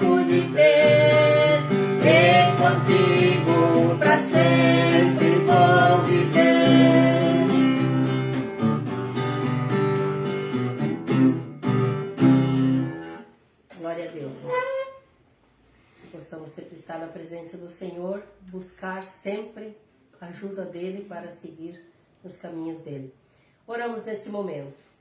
pude ter, e contigo pra sempre vou viver. Glória a Deus. Que possamos sempre estar na presença do Senhor, buscar sempre a ajuda dEle para seguir nos caminhos dEle. Oramos nesse momento.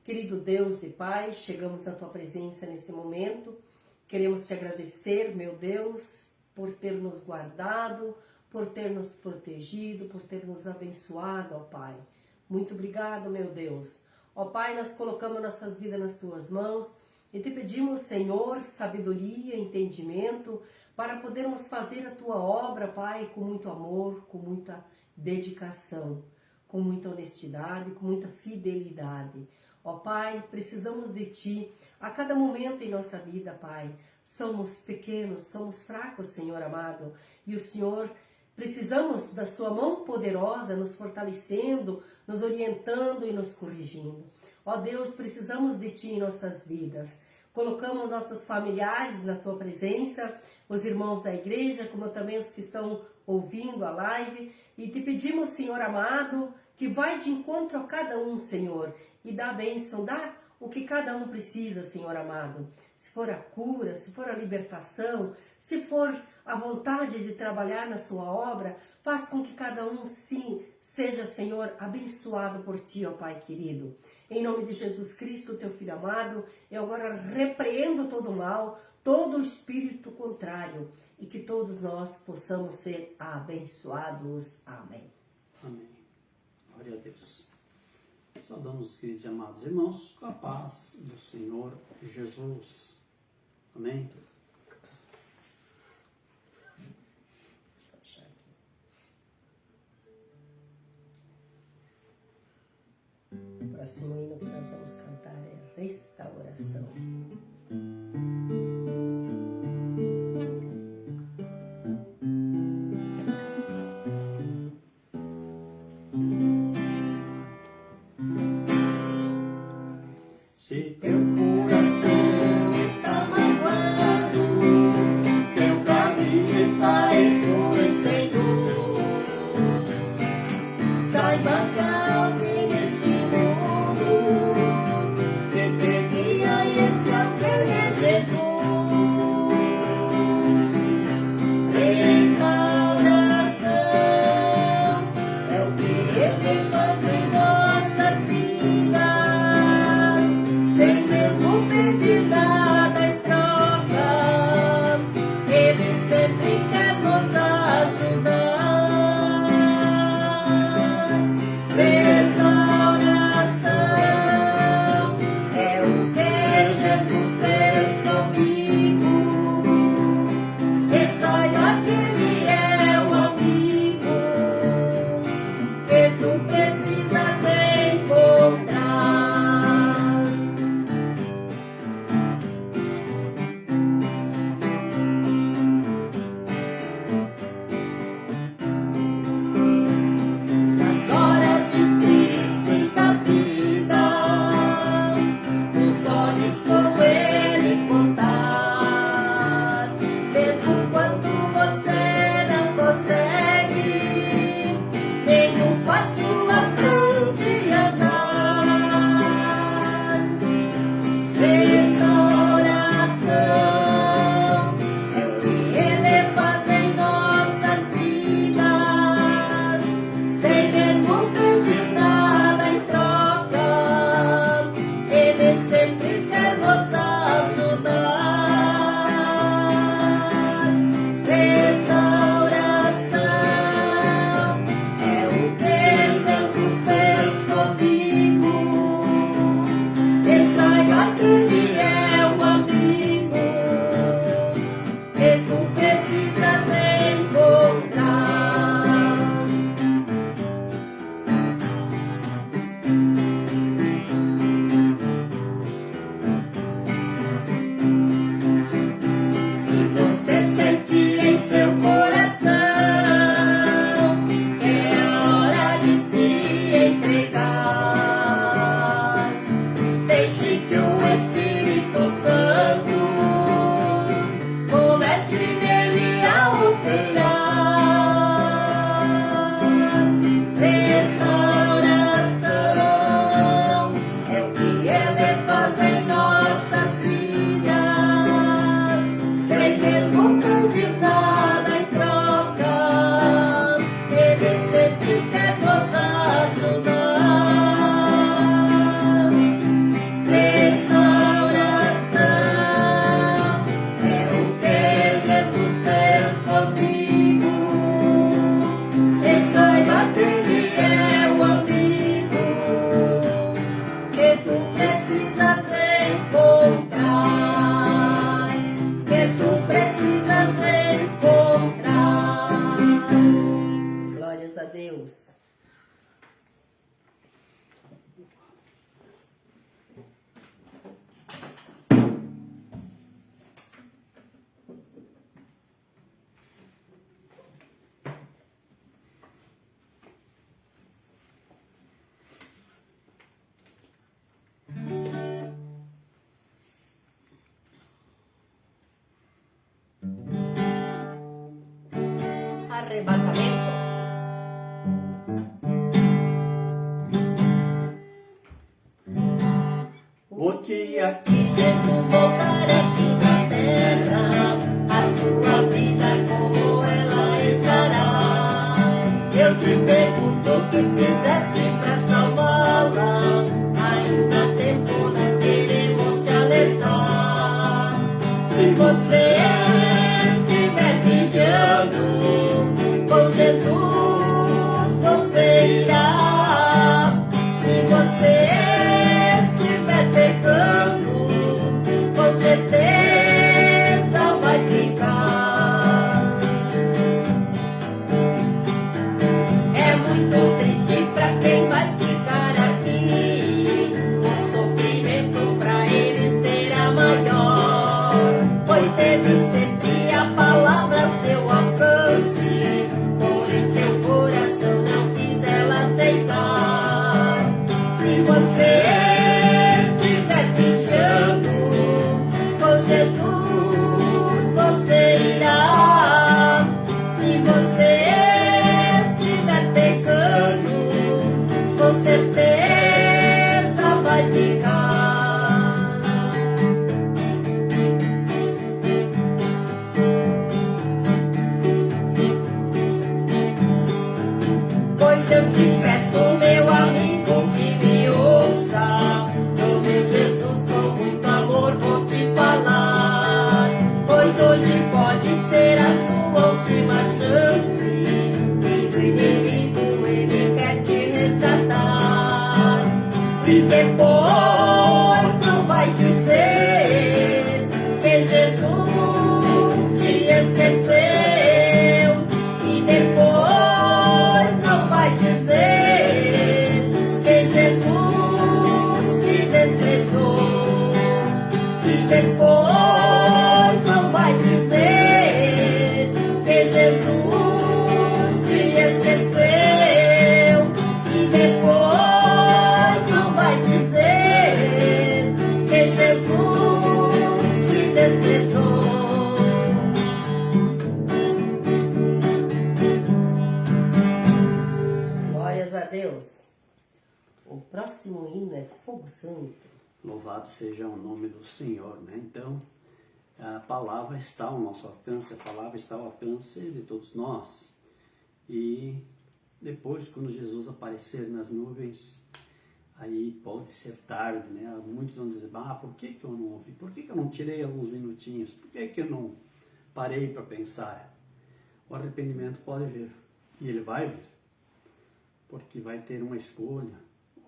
Querido Deus e Pai, chegamos na Tua presença nesse momento. Queremos Te agradecer, meu Deus, por ter nos guardado, por ter nos protegido, por ter nos abençoado, ó Pai. Muito obrigado, meu Deus. Ó Pai, nós colocamos nossas vidas nas Tuas mãos e Te pedimos, Senhor, sabedoria, entendimento, para podermos fazer a Tua obra, Pai, com muito amor, com muita dedicação, com muita honestidade, com muita fidelidade. Ó Pai, precisamos de Ti a cada momento em nossa vida, Pai. Somos pequenos, somos fracos, Senhor amado. E o Senhor, precisamos da Sua mão poderosa nos fortalecendo, nos orientando e nos corrigindo. Ó Deus, precisamos de Ti em nossas vidas. Colocamos nossos familiares na Tua presença, os irmãos da igreja, como também os que estão ouvindo a live. E Te pedimos, Senhor amado, que vai de encontro a cada um, Senhor, e dá a bênção, dá o que cada um precisa, Senhor amado. Se for a cura, se for a libertação, se for a vontade de trabalhar na Sua obra, faz com que cada um, sim, seja, Senhor, abençoado por Ti, ó Pai querido. Em nome de Jesus Cristo, Teu Filho amado, eu agora repreendo todo o mal, todo o espírito contrário, e que todos nós possamos ser abençoados. Amém. Amém. Glória a Deus. Saudamos os queridos e amados irmãos com a paz do Senhor Jesus. Amém. O próximo hino que nós vamos cantar é Restauração. Se Teu coração está magoado, teu caminho está escurecendo. Saiba que alguém neste mundo que pedia esse alguém é arrebatamento. O dia Que Jesus voltar aqui na terra, a sua vida como ela estará. Eu te pergunto o que fizeste pra salvá-la. Ainda há tempo, nós queremos te alertar. Se você estiver vigiando, com Jesus você irá. Se você estiver pecando, com certeza vai ficar. É muito triste pra quem vai ficar aqui. O sofrimento pra ele será maior, pois teve sempre a palavra a seu alcance, porém seu coração não quis ela aceitar. Se você estiver vigiando, com Jesus você irá. Se você estiver pecando, com certeza vai ficar. Pois eu te peço, meu amigo, que me ouça. Do meu Jesus com muito amor vou te falar. Pois hoje pode ser a sua última chance, e do inimigo ele quer te resgatar. E depois não vai dizer que Jesus te esqueceu. E depois não vai dizer que Jesus te desprezou. E depois não vai dizer que Jesus te esqueceu. E depois não vai dizer que Jesus te desprezou. Glórias a Deus. O próximo hino é Fogo Santo. Louvado seja o nome do Senhor, né? Então, a palavra está ao nosso alcance, a palavra está ao alcance de todos nós. E depois, quando Jesus aparecer nas nuvens, aí pode ser tarde, né? Muitos vão dizer, por que eu não ouvi? Por que eu não tirei alguns minutinhos? Por que eu não parei para pensar? O arrependimento pode vir, e ele vai vir, porque vai ter uma escolha,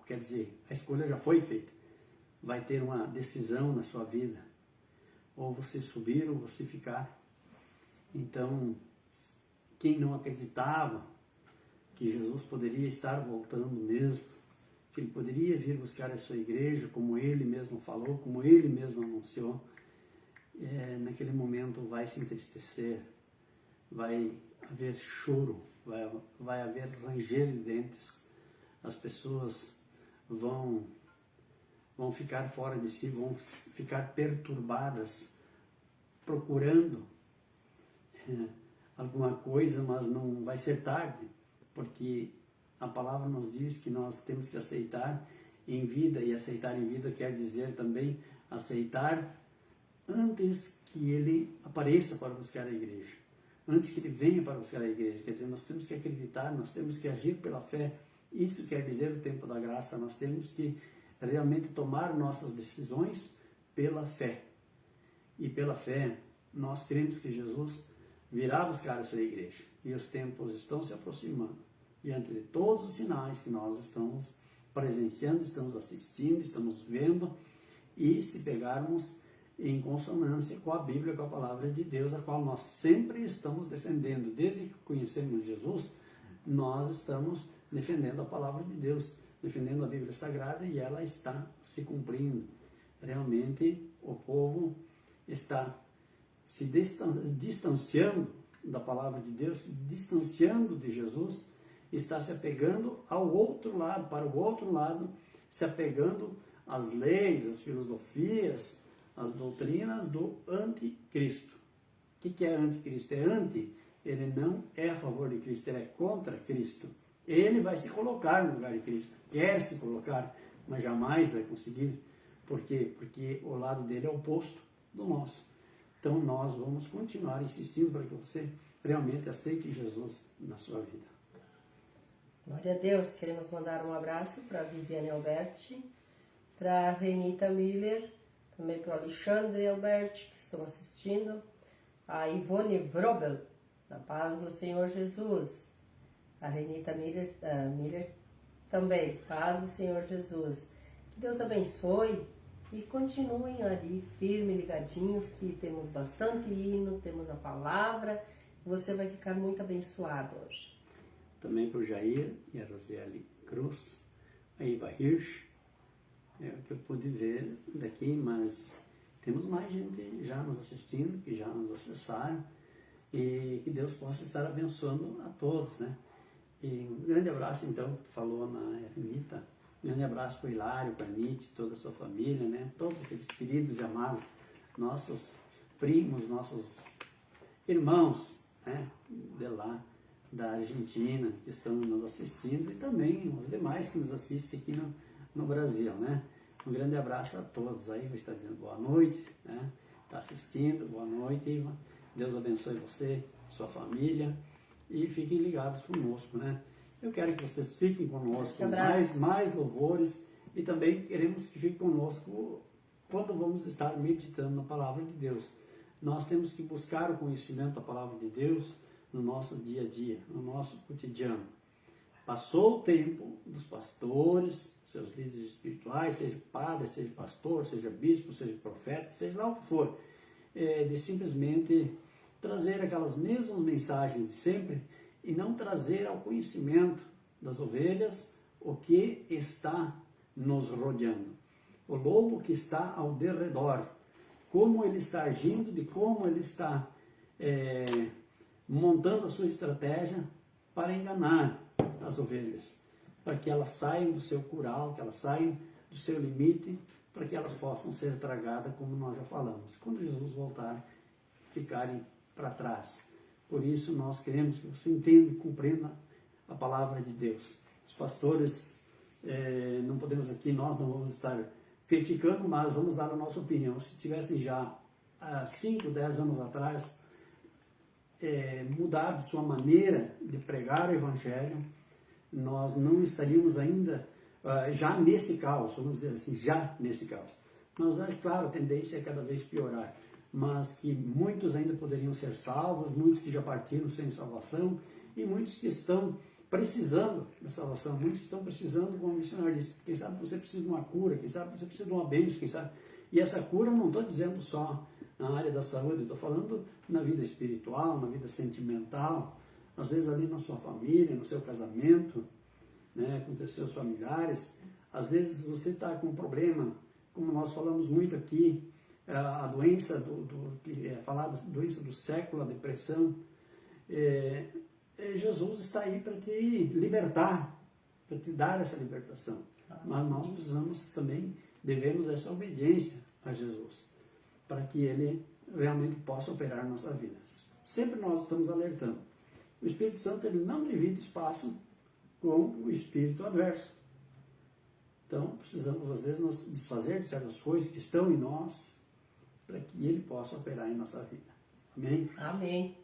quer dizer, a escolha já foi feita. Vai ter uma decisão na sua vida, ou você subir ou você ficar. Então, quem não acreditava que Jesus poderia estar voltando mesmo, que ele poderia vir buscar a sua igreja, como ele mesmo falou, como ele mesmo anunciou, naquele momento vai se entristecer, vai haver choro, vai haver ranger de dentes, as pessoas vão ficar fora de si, vão ficar perturbadas, procurando alguma coisa, mas não vai ser tarde, porque a palavra nos diz que nós temos que aceitar em vida, e aceitar em vida quer dizer também aceitar antes que ele apareça para buscar a igreja, antes que ele venha para buscar a igreja. Quer dizer, nós temos que acreditar, nós temos que agir pela fé. Isso quer dizer o tempo da graça. Nós temos que realmente tomar nossas decisões pela fé. E pela fé, nós cremos que Jesus virá buscar a sua igreja. E os tempos estão se aproximando. Diante de todos os sinais que nós estamos presenciando, estamos assistindo, estamos vendo. E se pegarmos em consonância com a Bíblia, com a palavra de Deus, a qual nós sempre estamos defendendo. Desde que conhecemos Jesus, nós estamos defendendo a palavra de Deus, defendendo a Bíblia Sagrada, e ela está se cumprindo. Realmente o povo está se distanciando da palavra de Deus, se distanciando de Jesus, está se apegando ao outro lado, para o outro lado, se apegando às leis, às filosofias, às doutrinas do anticristo. O que é anticristo? É ele não é a favor de Cristo, ele é contra Cristo. Ele vai se colocar no lugar de Cristo, quer se colocar, mas jamais vai conseguir. Por quê? Porque o lado dele é oposto do nosso. Então nós vamos continuar insistindo para que você realmente aceite Jesus na sua vida. Glória a Deus. Queremos mandar um abraço para a Viviane Alberti, para a Renita Miller, também para o Alexandre Alberti, que estão assistindo, a Ivone Vrobel, na paz do Senhor Jesus. A Renita Miller também, paz do Senhor Jesus. Que Deus abençoe e continuem ali firme, ligadinhos, que temos bastante hino, temos a palavra. Você vai ficar muito abençoado hoje. Também para o Jair e a Rosiele Cruz, a Iva Hirsch, é o que eu pude ver daqui, mas temos mais gente já nos assistindo, que já nos acessaram, e que Deus possa estar abençoando a todos, né? E um grande abraço, então, que falou na Ermita, um grande abraço para o Hilário, para a Nite, toda a sua família, né? Todos aqueles queridos e amados, nossos primos, nossos irmãos, né? De lá, da Argentina, que estão nos assistindo, e também os demais que nos assistem aqui no Brasil, né? Um grande abraço a todos. Aí, está dizendo boa noite, né? Está assistindo, boa noite, Iva. Deus abençoe você, sua família, e fiquem ligados conosco, né? Eu quero que vocês fiquem conosco com mais louvores, e também queremos que fiquem conosco quando vamos estar meditando na palavra de Deus. Nós temos que buscar o conhecimento da palavra de Deus no nosso dia a dia, no nosso cotidiano. Passou o tempo dos pastores, seus líderes espirituais, seja padre, seja pastor, seja bispo, seja profeta, seja lá o que for, de simplesmente trazer aquelas mesmas mensagens de sempre e não trazer ao conhecimento das ovelhas o que está nos rodeando. O lobo que está ao derredor, como ele está agindo, de como ele está montando a sua estratégia para enganar as ovelhas, para que elas saiam do seu curral, que elas saiam do seu limite, para que elas possam ser tragadas, como nós já falamos, quando Jesus voltar, ficarem para trás. Por isso nós queremos que você entenda e compreenda a palavra de Deus. Os pastores, não podemos aqui, nós não vamos estar criticando, mas vamos dar a nossa opinião. Se tivessem já há 5, 10 anos atrás mudado sua maneira de pregar o Evangelho, nós não estaríamos ainda já nesse caos, vamos dizer assim, já nesse caos. Mas, claro, a tendência é cada vez piorar, mas que muitos ainda poderiam ser salvos, muitos que já partiram sem salvação, e muitos que estão precisando da salvação, muitos que estão precisando, como o missionário disse, quem sabe você precisa de uma cura, quem sabe você precisa de uma bênção, quem sabe... E essa cura eu não estou dizendo só na área da saúde, estou falando na vida espiritual, na vida sentimental, às vezes ali na sua família, no seu casamento, né, com os seus familiares. Às vezes você está com um problema, como nós falamos muito aqui, a doença falada doença do século, a depressão. Jesus está aí para te libertar, para te dar essa libertação. Mas nós precisamos também, devemos essa obediência a Jesus, para que Ele realmente possa operar na nossa vida. Sempre nós estamos alertando. O Espírito Santo, ele não divide espaço com o espírito adverso. Então, precisamos, às vezes, nos desfazer de certas coisas que estão em nós, para que Ele possa operar em nossa vida. Amém? Amém.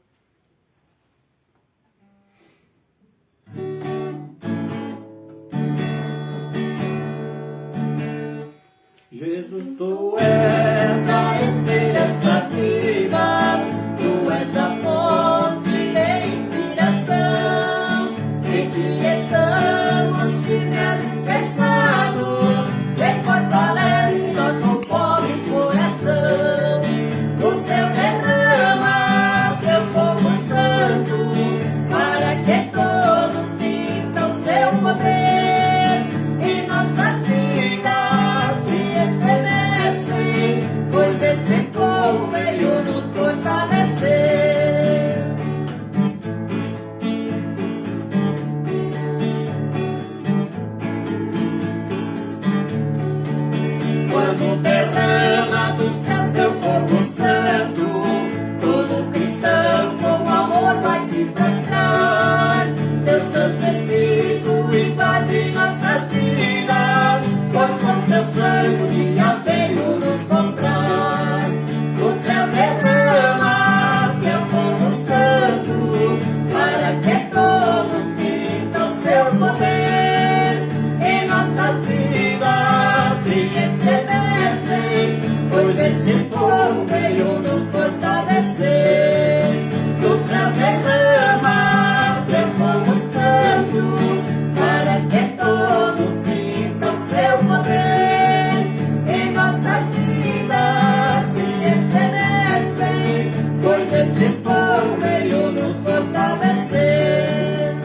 Jesus, Tu és a esperança viva, Tu és a fonte de inspiração. Em Ti estamos firme alicerçados, Quem fortalece nosso pobre coração. O Céu derrama Seu fogo santo, para que todos sintam Seu poder. E nossas vidas se estremecem, pois esse fogo veio no de fogo veio nos fortalecer.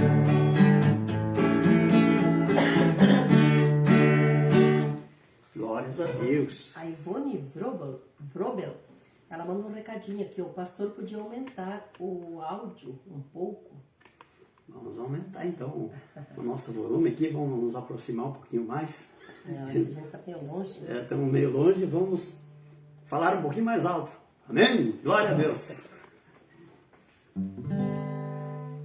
Glórias a Deus. A Ivone Vrobel, ela manda um recadinho aqui. O pastor podia aumentar o áudio um pouco. Vamos aumentar então o nosso volume aqui, vamos nos aproximar um pouquinho mais. Acho que a gente está meio longe. Estamos meio longe, vamos falar um pouquinho mais alto. Amém? Glória a Deus.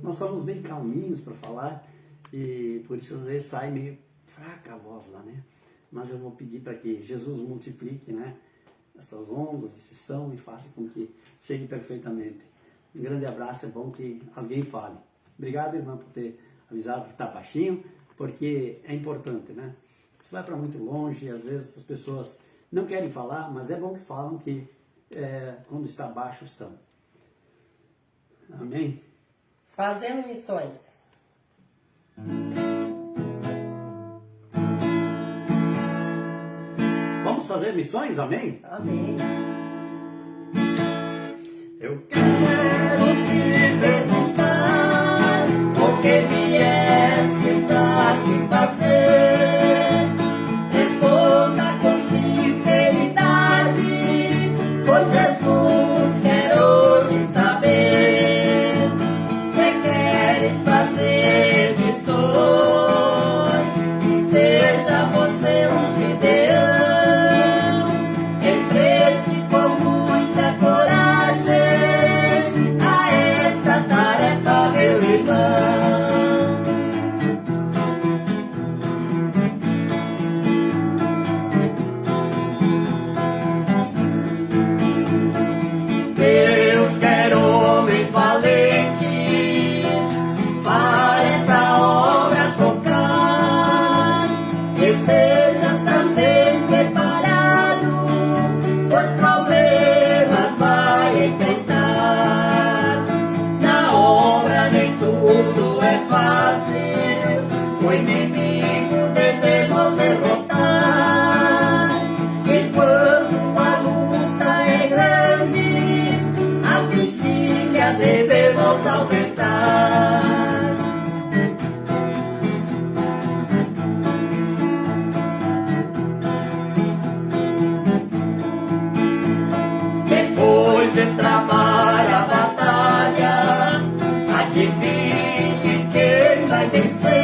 Nós somos bem calminhos para falar e por isso às vezes sai meio fraca a voz lá, né? Mas eu vou pedir para que Jesus multiplique, né, essas ondas, esse som e faça com que chegue perfeitamente. Um grande abraço, é bom que alguém fale. Obrigado, irmã, por ter avisado que está baixinho, porque é importante, né? Você vai para muito longe, às vezes as pessoas não querem falar, mas é bom que falam que quando está baixo estão. Amém? Fazendo missões. Vamos fazer missões, amém? Amém. Eu quero te perguntar o que viestes aqui fazer. Responda com sinceridade, pois Jesus quer hoje saber. Se queres fazer missões, seja você um Gideão. Enfrente com muita coragem a esta tarefa, meu irmão. Deus quer homens valentes para essa obra tocar. Esteja também preparado, pois problemas vai enfrentar. Na obra nem tudo é fácil, o inimigo devemos derrotar. Enquanto a luta é grande, a vigília devemos aumentar. Depois de travar a batalha, adivinhe quem vai vencer.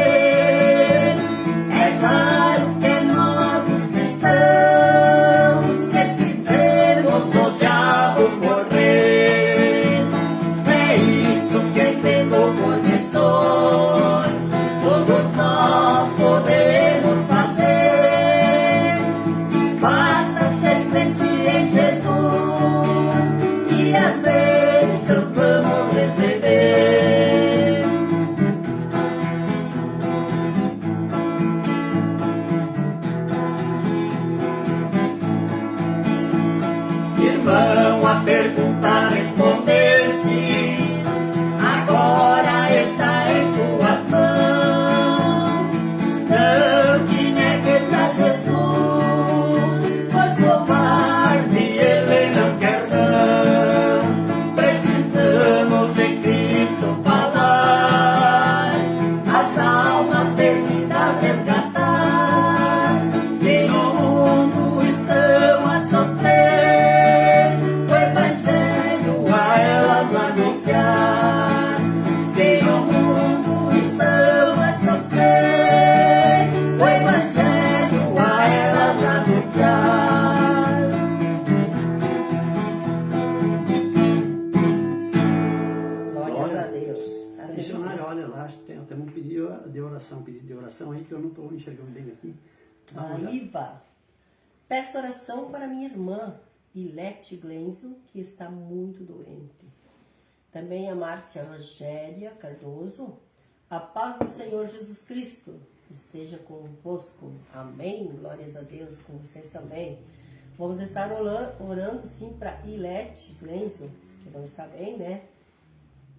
É claro que nós, os cristãos, que fizemos o diabo correr. É isso que temos condições, todos nós podemos fazer. Basta ser crente em Jesus e as bênçãos vamos receber. Irmão, a pergunta respondeste, agora está em tuas mãos. Não te negues a Jesus, pois covarde ele não quer não. Precisamos de Cristo falar, as almas perdidas resgatar, que no mundo estão a sofrer, o Evangelho a elas anunciar. Que no mundo estão a sofrer, o Evangelho a elas anunciar. Glórias a Deus. Missionário, olha lá, tem um pedido de oração aí que eu não estou enxergando bem aqui. Dá uma A olhada. Iva. Peço oração para minha irmã, Ilete Glenzo, que está muito doente. Também a Márcia Rogéria Cardoso. A paz do Senhor Jesus Cristo esteja convosco. Amém. Glórias a Deus, com vocês também. Vamos estar orando sim para Ilete Glenzo, que não está bem, né?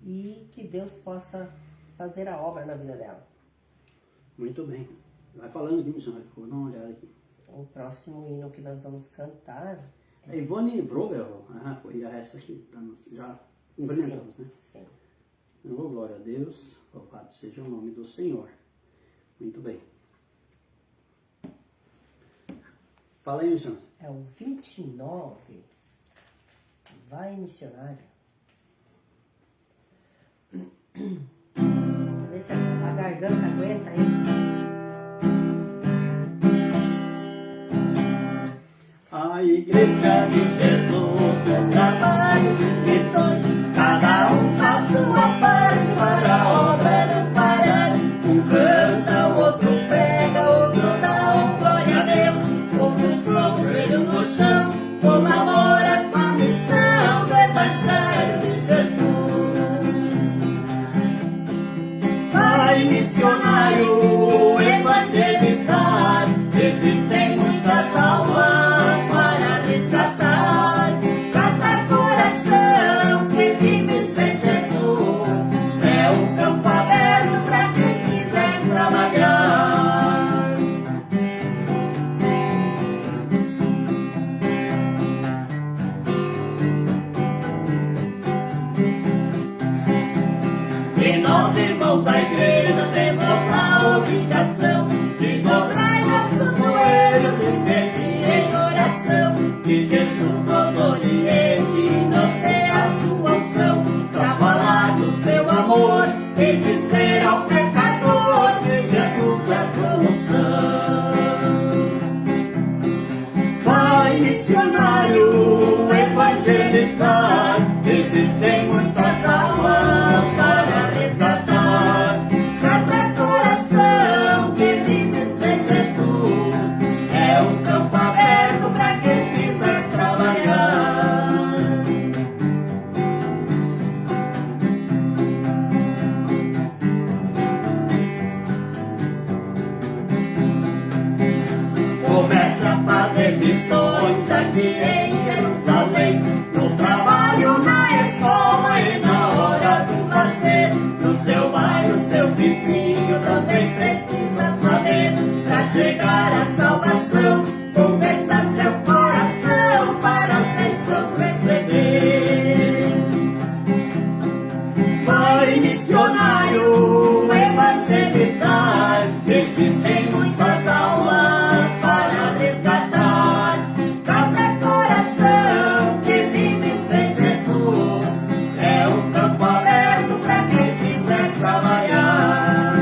E que Deus possa fazer a obra na vida dela. Muito bem. Vai falando aqui, missionário, vou dar uma olhada aqui. O próximo hino que nós vamos cantar A Ivone Vrobel, foi essa aqui, já Cumprimentamos, né? Sim. Oh, glória a Deus, louvado seja o nome do Senhor. Muito bem. Fala aí, missionário. É o 29. Vai, missionário. Vamos ver se a garganta aguenta isso. A Igreja de Jesus, no trabalho de missões, cada um faz sua parte para a obra não parar. Um canta, o outro prega, outro dá um glória a Deus, outro com o joelho no chão, colabora com a missão do Evangelho de Jesus. Vai, missionário, evangelizar, existem muitas almas para resgatar. Cada coração que vive sem Jesus é um campo aberto para quem quiser trabalhar. E nós, irmãos da igreja, temos a obrigação de dobrar nossos joelhos e pedir em oração que Jesus nos oriente e nos dê a sua unção para falar do seu amor e dizer ao pecador que Jesus é a solução. Vai, missionário, evangelizar, existem muitas almas para resgatar. Cada coração que vive sem Jesus é um campo aberto para quem quiser trabalhar. Comece a fazer missões aqui em Jerusalém, no trabalho, na escola e na hora do lazer. No seu bairro, seu vizinho também precisa saber. Para chegar à salvação, converta seu coração para as bênçãos receber. Vai, missionário, evangelizar, existem muitas almas para resgatar. Cada coração que vive sem Jesus é um campo aberto para quem quiser trabalhar.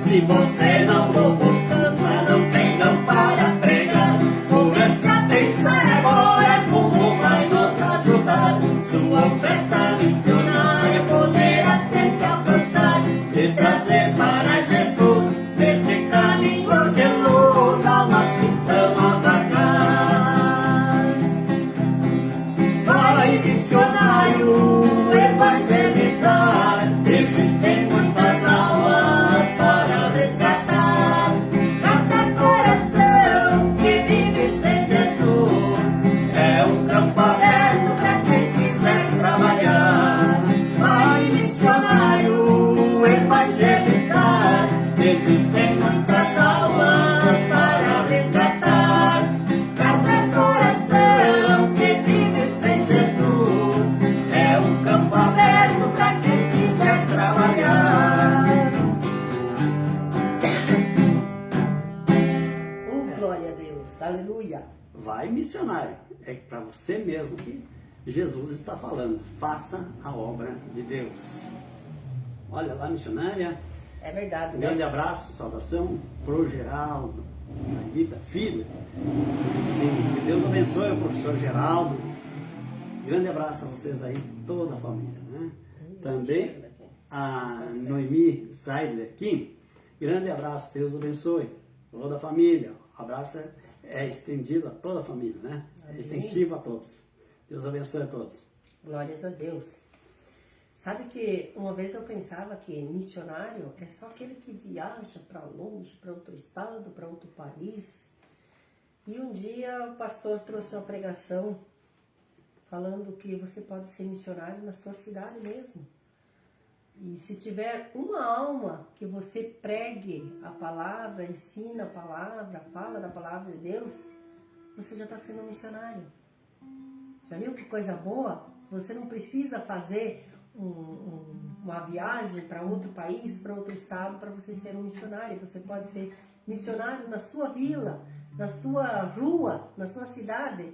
Se você não for canta, não tem não para pregar, comece a pensar agora como vai nos ajudar. Sua oferta missionária poderá sempre alcançar e trazer para Jesus, neste caminho de luz, almas que estão a vagar. Vai, missionário, evangelizar, existem muitas almas para resgatar. Cada coração que vive sem Jesus é um campo aberto para quem quiser trabalhar. Vai, missionário, evangelizar, existem muitas almas para resgatar. Cada coração que vive sem Jesus é um campo aberto para quem quiser trabalhar. Glória a Deus. Aleluia. Vai, missionário. É para você mesmo que Jesus está falando. Faça a obra de Deus. Olha lá, missionária. É verdade, Um né? grande abraço, saudação pro Geraldo, Anitta, filha. Sim, que Deus abençoe o professor Geraldo. Grande abraço a vocês aí, toda a família, né? Também a Noemi Seidler Kim. Grande abraço, Deus abençoe toda a família. Abraço é estendido a toda a família, né? É extensivo a todos. Deus abençoe a todos. Glórias a Deus. Sabe que uma vez eu pensava que missionário é só aquele que viaja para longe, para outro estado, para outro país. E um dia o pastor trouxe uma pregação falando que você pode ser missionário na sua cidade mesmo. E se tiver uma alma que você pregue a palavra, ensina a palavra, fala da palavra de Deus, você já está sendo um missionário. Já viu que coisa boa? Você não precisa fazer uma viagem para outro país, para outro estado, para você ser um missionário. Você pode ser missionário na sua vila, na sua rua, na sua cidade.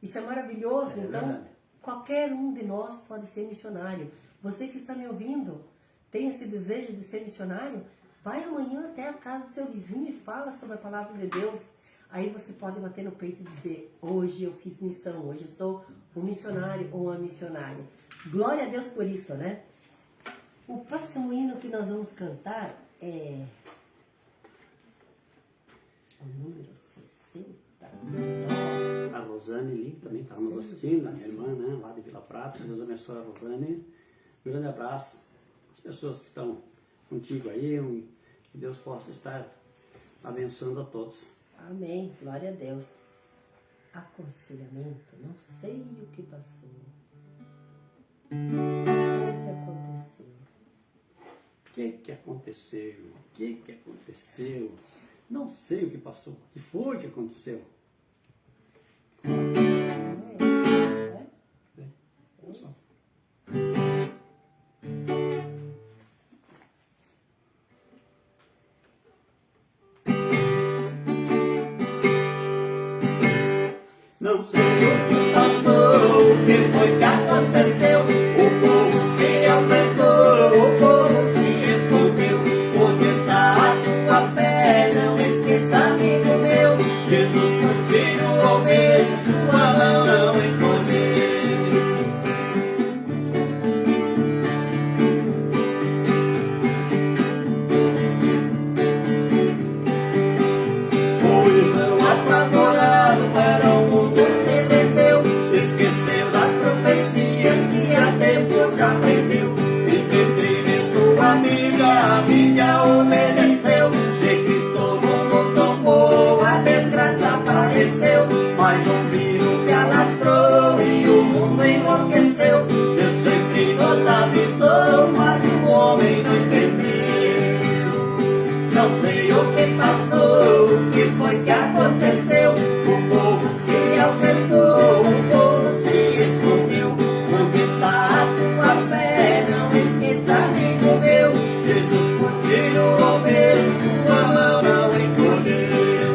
Isso é maravilhoso. Então, qualquer um de nós pode ser missionário. Você que está me ouvindo, tem esse desejo de ser missionário? Vai amanhã até a casa do seu vizinho e fala sobre a palavra de Deus. Aí você pode bater no peito e dizer, hoje eu fiz missão, hoje eu sou um missionário ou uma missionária. Glória a Deus por isso, né? O próximo hino que nós vamos cantar é o número 60. A Rosane Lim também está nos assistindo, a minha irmã, né, lá de Vila Prata. Deus abençoe a Rosane. Um grande abraço. As pessoas que estão contigo aí, que Deus possa estar abençoando a todos. Amém. Glória a Deus. Aconselhamento. Não sei o que passou. O que aconteceu? O que aconteceu? Não sei o que passou. O que foi que aconteceu? Não sei o que passou, o que foi que aconteceu. O povo se ausentou, o povo se escondeu. Onde está a tua fé? Não esqueça, amigo meu. Jesus continuou mesmo, sua mão não encolheu. Foi o meu apavorado para o mundo se vendeu. Esqueceu das profecias que há tempo já aprendeu. Em detrimento a mídia obedeceu. De Cristo o mundo tombou, a desgraça apareceu. Mas um vírus se alastrou e o mundo enlouqueceu. Deus sempre nos avisou, mas o homem não entendeu. Não sei o que passou, o que foi que aconteceu. O povo se ausentou, o povo se escondeu. Onde está a tua fé? Não esqueça, amigo meu. Jesus continuou mesmo, sua mão não encolheu.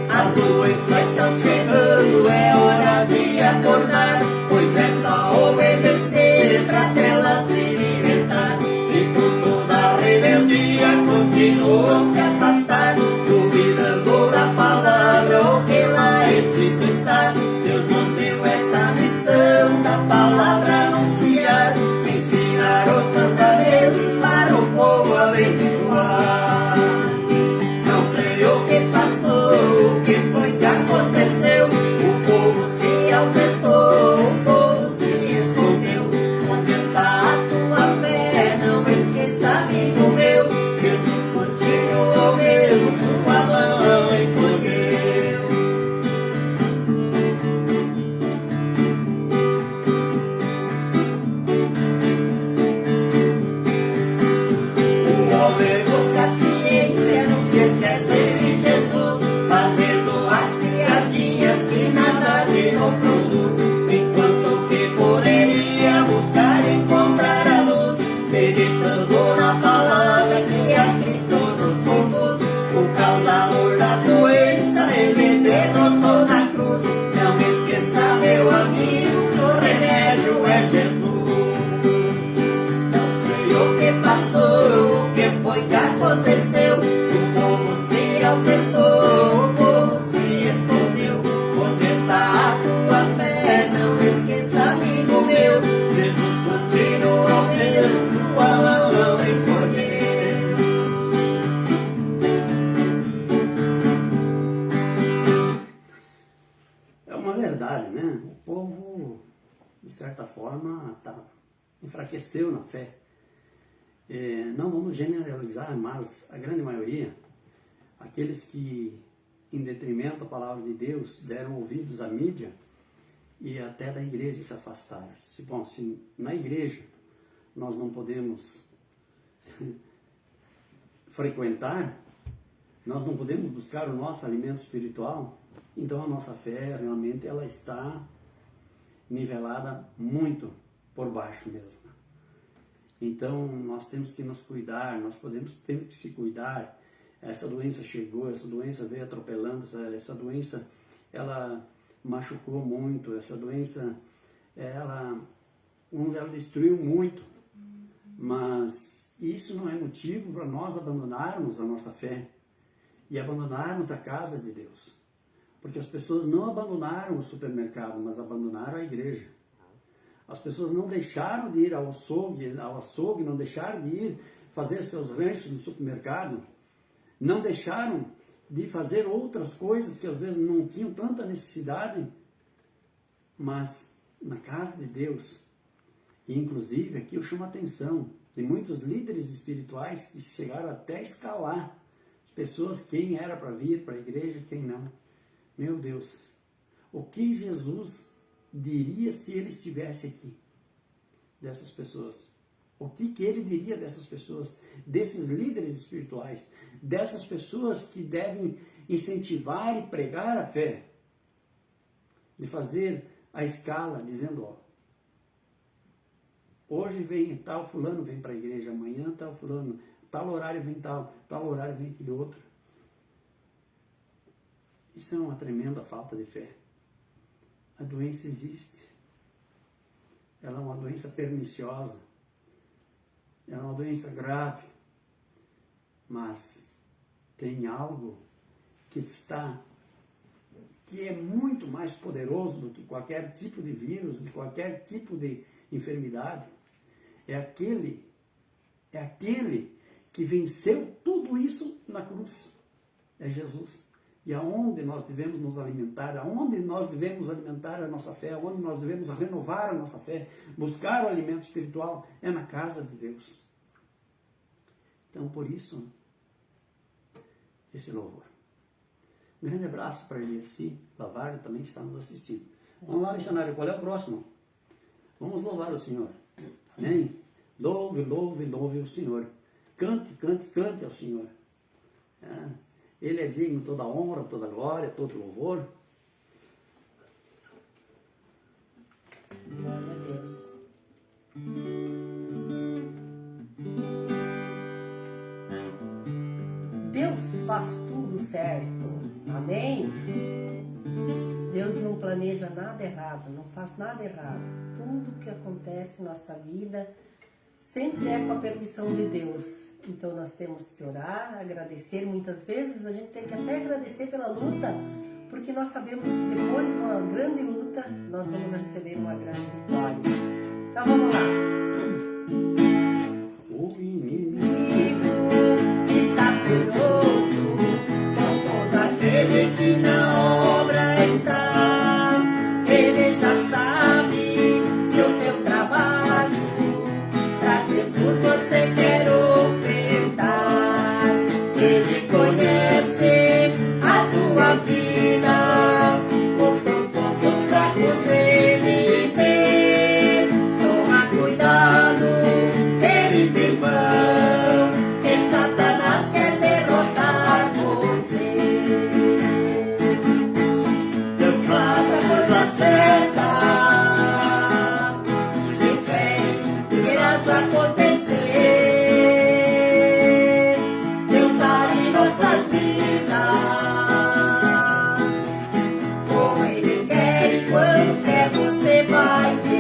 As doenças estão chegando, é hora de acordar. Pois é só obedecer pra tela se libertar. E por toda a rebeldia continuam se afastar, duvidando da palavra, o que lá escrito está. Deus nos deu esta missão da palavra anunciar, ensinar os mandamentos para o povo abençoar. Não sei o que passou, o que foi que aconteceu. O povo se ausentou, o povo se escondeu. Onde está a tua fé? Não esqueça, amigo meu. Jesus continuou mesmo, sua mão não encolheu. O homem busca ciência, nunca esquece de Jesus, fazendo as piadinhas que nada de não produz. Enquanto que poderia buscar e encontrar a luz, meditando na palavra que a Cristo nos conduz. O causador da doença ele derrotou na cruz. Não esqueça, meu amigo, que o remédio é Jesus. Não sei o que passou, o que foi que aconteceu. O povo se ausentou, o povo se escondeu. Onde está a tua fé? Não esqueça, amigo meu. Jesus continuou mesmo, sua mão não encolheu. É uma verdade, né? O povo, de certa forma, enfraqueceu na fé. Não vamos generalizar, mas a grande maioria, aqueles que em detrimento da palavra de Deus, deram ouvidos à mídia e até da igreja se afastaram. Bom, se na igreja nós não podemos frequentar, nós não podemos buscar o nosso alimento espiritual, então a nossa fé realmente ela está nivelada muito por baixo mesmo. Então nós temos que nos cuidar, temos que se cuidar. Essa doença chegou, essa doença veio atropelando, essa doença ela machucou muito, essa doença ela destruiu muito, mas isso não é motivo para nós abandonarmos a nossa fé e abandonarmos a casa de Deus, porque as pessoas não abandonaram o supermercado, mas abandonaram a igreja. As pessoas não deixaram de ir ao açougue, não deixaram de ir fazer seus ranchos no supermercado, não deixaram de fazer outras coisas que às vezes não tinham tanta necessidade, mas na casa de Deus. E inclusive aqui eu chamo a atenção de muitos líderes espirituais que chegaram até a escalar as pessoas, quem era para vir para a igreja e quem não. Meu Deus, o que Jesus diria se ele estivesse aqui, dessas pessoas? O que ele diria dessas pessoas, desses líderes espirituais, dessas pessoas que devem incentivar e pregar a fé, de fazer a escala, dizendo, ó, hoje vem tal fulano vem para a igreja, amanhã tal fulano, tal horário vem tal horário vem aquele outro. Isso é uma tremenda falta de fé. A doença existe. Ela é uma doença perniciosa. Ela é uma doença grave. Mas tem algo que é muito mais poderoso do que qualquer tipo de vírus, de qualquer tipo de enfermidade. É aquele que venceu tudo isso na cruz. É Jesus. E aonde nós devemos nos alimentar, aonde nós devemos alimentar a nossa fé, aonde nós devemos renovar a nossa fé, buscar o alimento espiritual, é na casa de Deus. Então, por isso, esse louvor. Um grande abraço para Eliassi Lavardo, também que está nos assistindo. Vamos lá, missionário, qual é o próximo? Vamos louvar o Senhor. Amém? Louve, louve, louve o Senhor. Cante, cante, cante ao Senhor. Ele é digno de toda honra, toda glória, todo louvor. Glória a Deus. Deus faz tudo certo. Amém? Deus não planeja nada errado, não faz nada errado. Tudo que acontece em nossa vida sempre é com a permissão de Deus. Então nós temos que orar, agradecer. Muitas vezes a gente tem que até agradecer pela luta, porque nós sabemos que depois de uma grande luta, nós vamos receber uma grande vitória. Então vamos lá. O inimigo está furioso com todo aquele que na obra está. Ele já sabe que o teu trabalho pra Jesus você quer ofertar. Ele conhece a tua vida, os teus pontos fracos ele vê. Toma cuidado, querido irmão, que Satanás quer derrotar você. Deus faz a coisa certa, espere e verás acontecer. Deus age em nossas vidas, como Ele quer e quando quer você vai ter.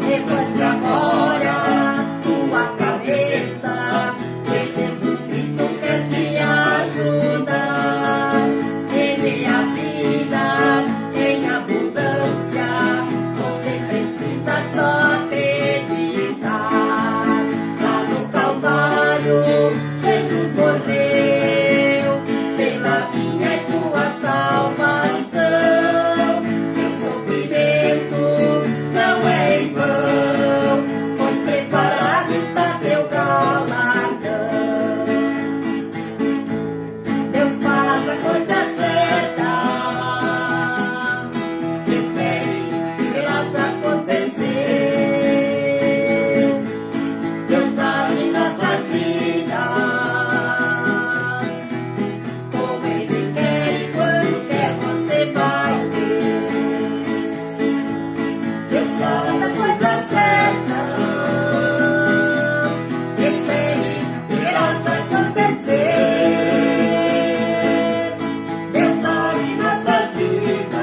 Levante agora tua cabeça, que Jesus Cristo quer te ajudar. Ele é a vida em abundância, você precisa só acreditar. Aqui está teu galardão. Deus faz a coisa certa. Espere, verás acontecer. Deus age em nossas vidas. Como Ele quer e quando quer você vai ver. Deus faz a coisa certa. Espere, verás acontecer. Deus age em nossas vidas.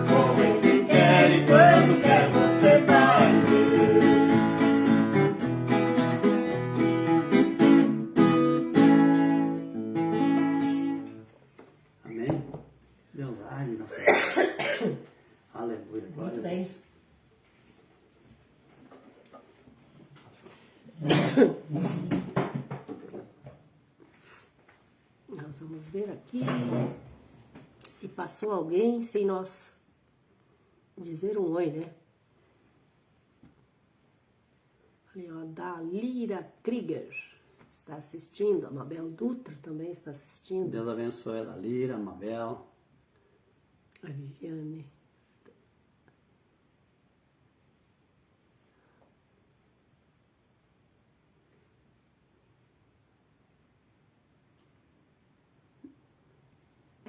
Como Ele quer e quando quer você vai ver. Amém? Deus age nas nossas vidas. Aleluia. Glória Muito a bem. Deus. Nós vamos ver aqui se passou alguém sem nós dizer um oi, né? Ali, ó, Dalira Krieger está assistindo, a Mabel Dutra também está assistindo, Deus abençoe a Dalira, a Mabel. a Viviane.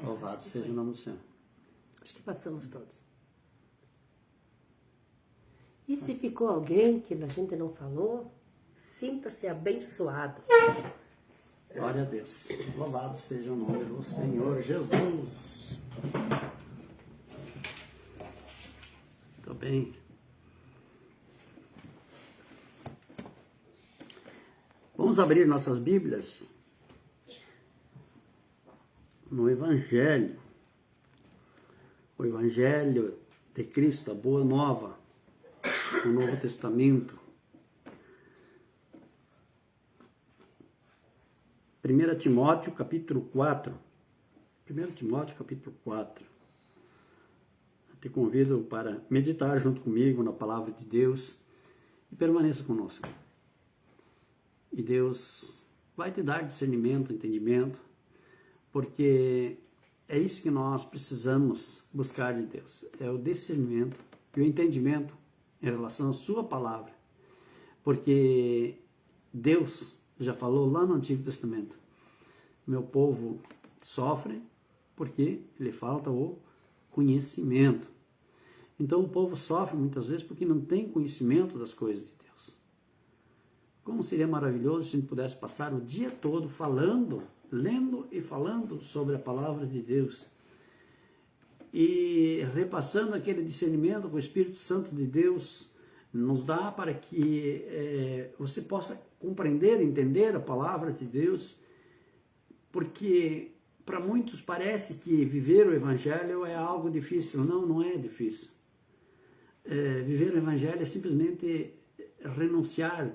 Louvado acho que seja foi. o nome do Senhor. Acho que passamos todos. E se ficou alguém que a gente não falou, sinta-se abençoado. Glória a Deus. Louvado seja o nome do Senhor Jesus. Muito bem. Vamos abrir nossas Bíblias no Evangelho. O Evangelho de Cristo, a Boa Nova, no Novo Testamento. 1 Timóteo, capítulo 4. 1 Timóteo, capítulo 4. Eu te convido para meditar junto comigo na palavra de Deus e permaneça conosco. E Deus vai te dar discernimento, entendimento, porque é isso que nós precisamos buscar de Deus. É o discernimento e o entendimento em relação à sua palavra. Porque Deus já falou lá no Antigo Testamento: meu povo sofre porque lhe falta o conhecimento. Então o povo sofre muitas vezes porque não tem conhecimento das coisas de Deus. Como seria maravilhoso se a gente pudesse passar o dia todo falando, lendo e falando sobre a palavra de Deus. E repassando aquele discernimento que o Espírito Santo de Deus nos dá para que você possa compreender, entender a palavra de Deus, porque para muitos parece que viver o Evangelho é algo difícil. Não, não é difícil. Viver o Evangelho é simplesmente renunciar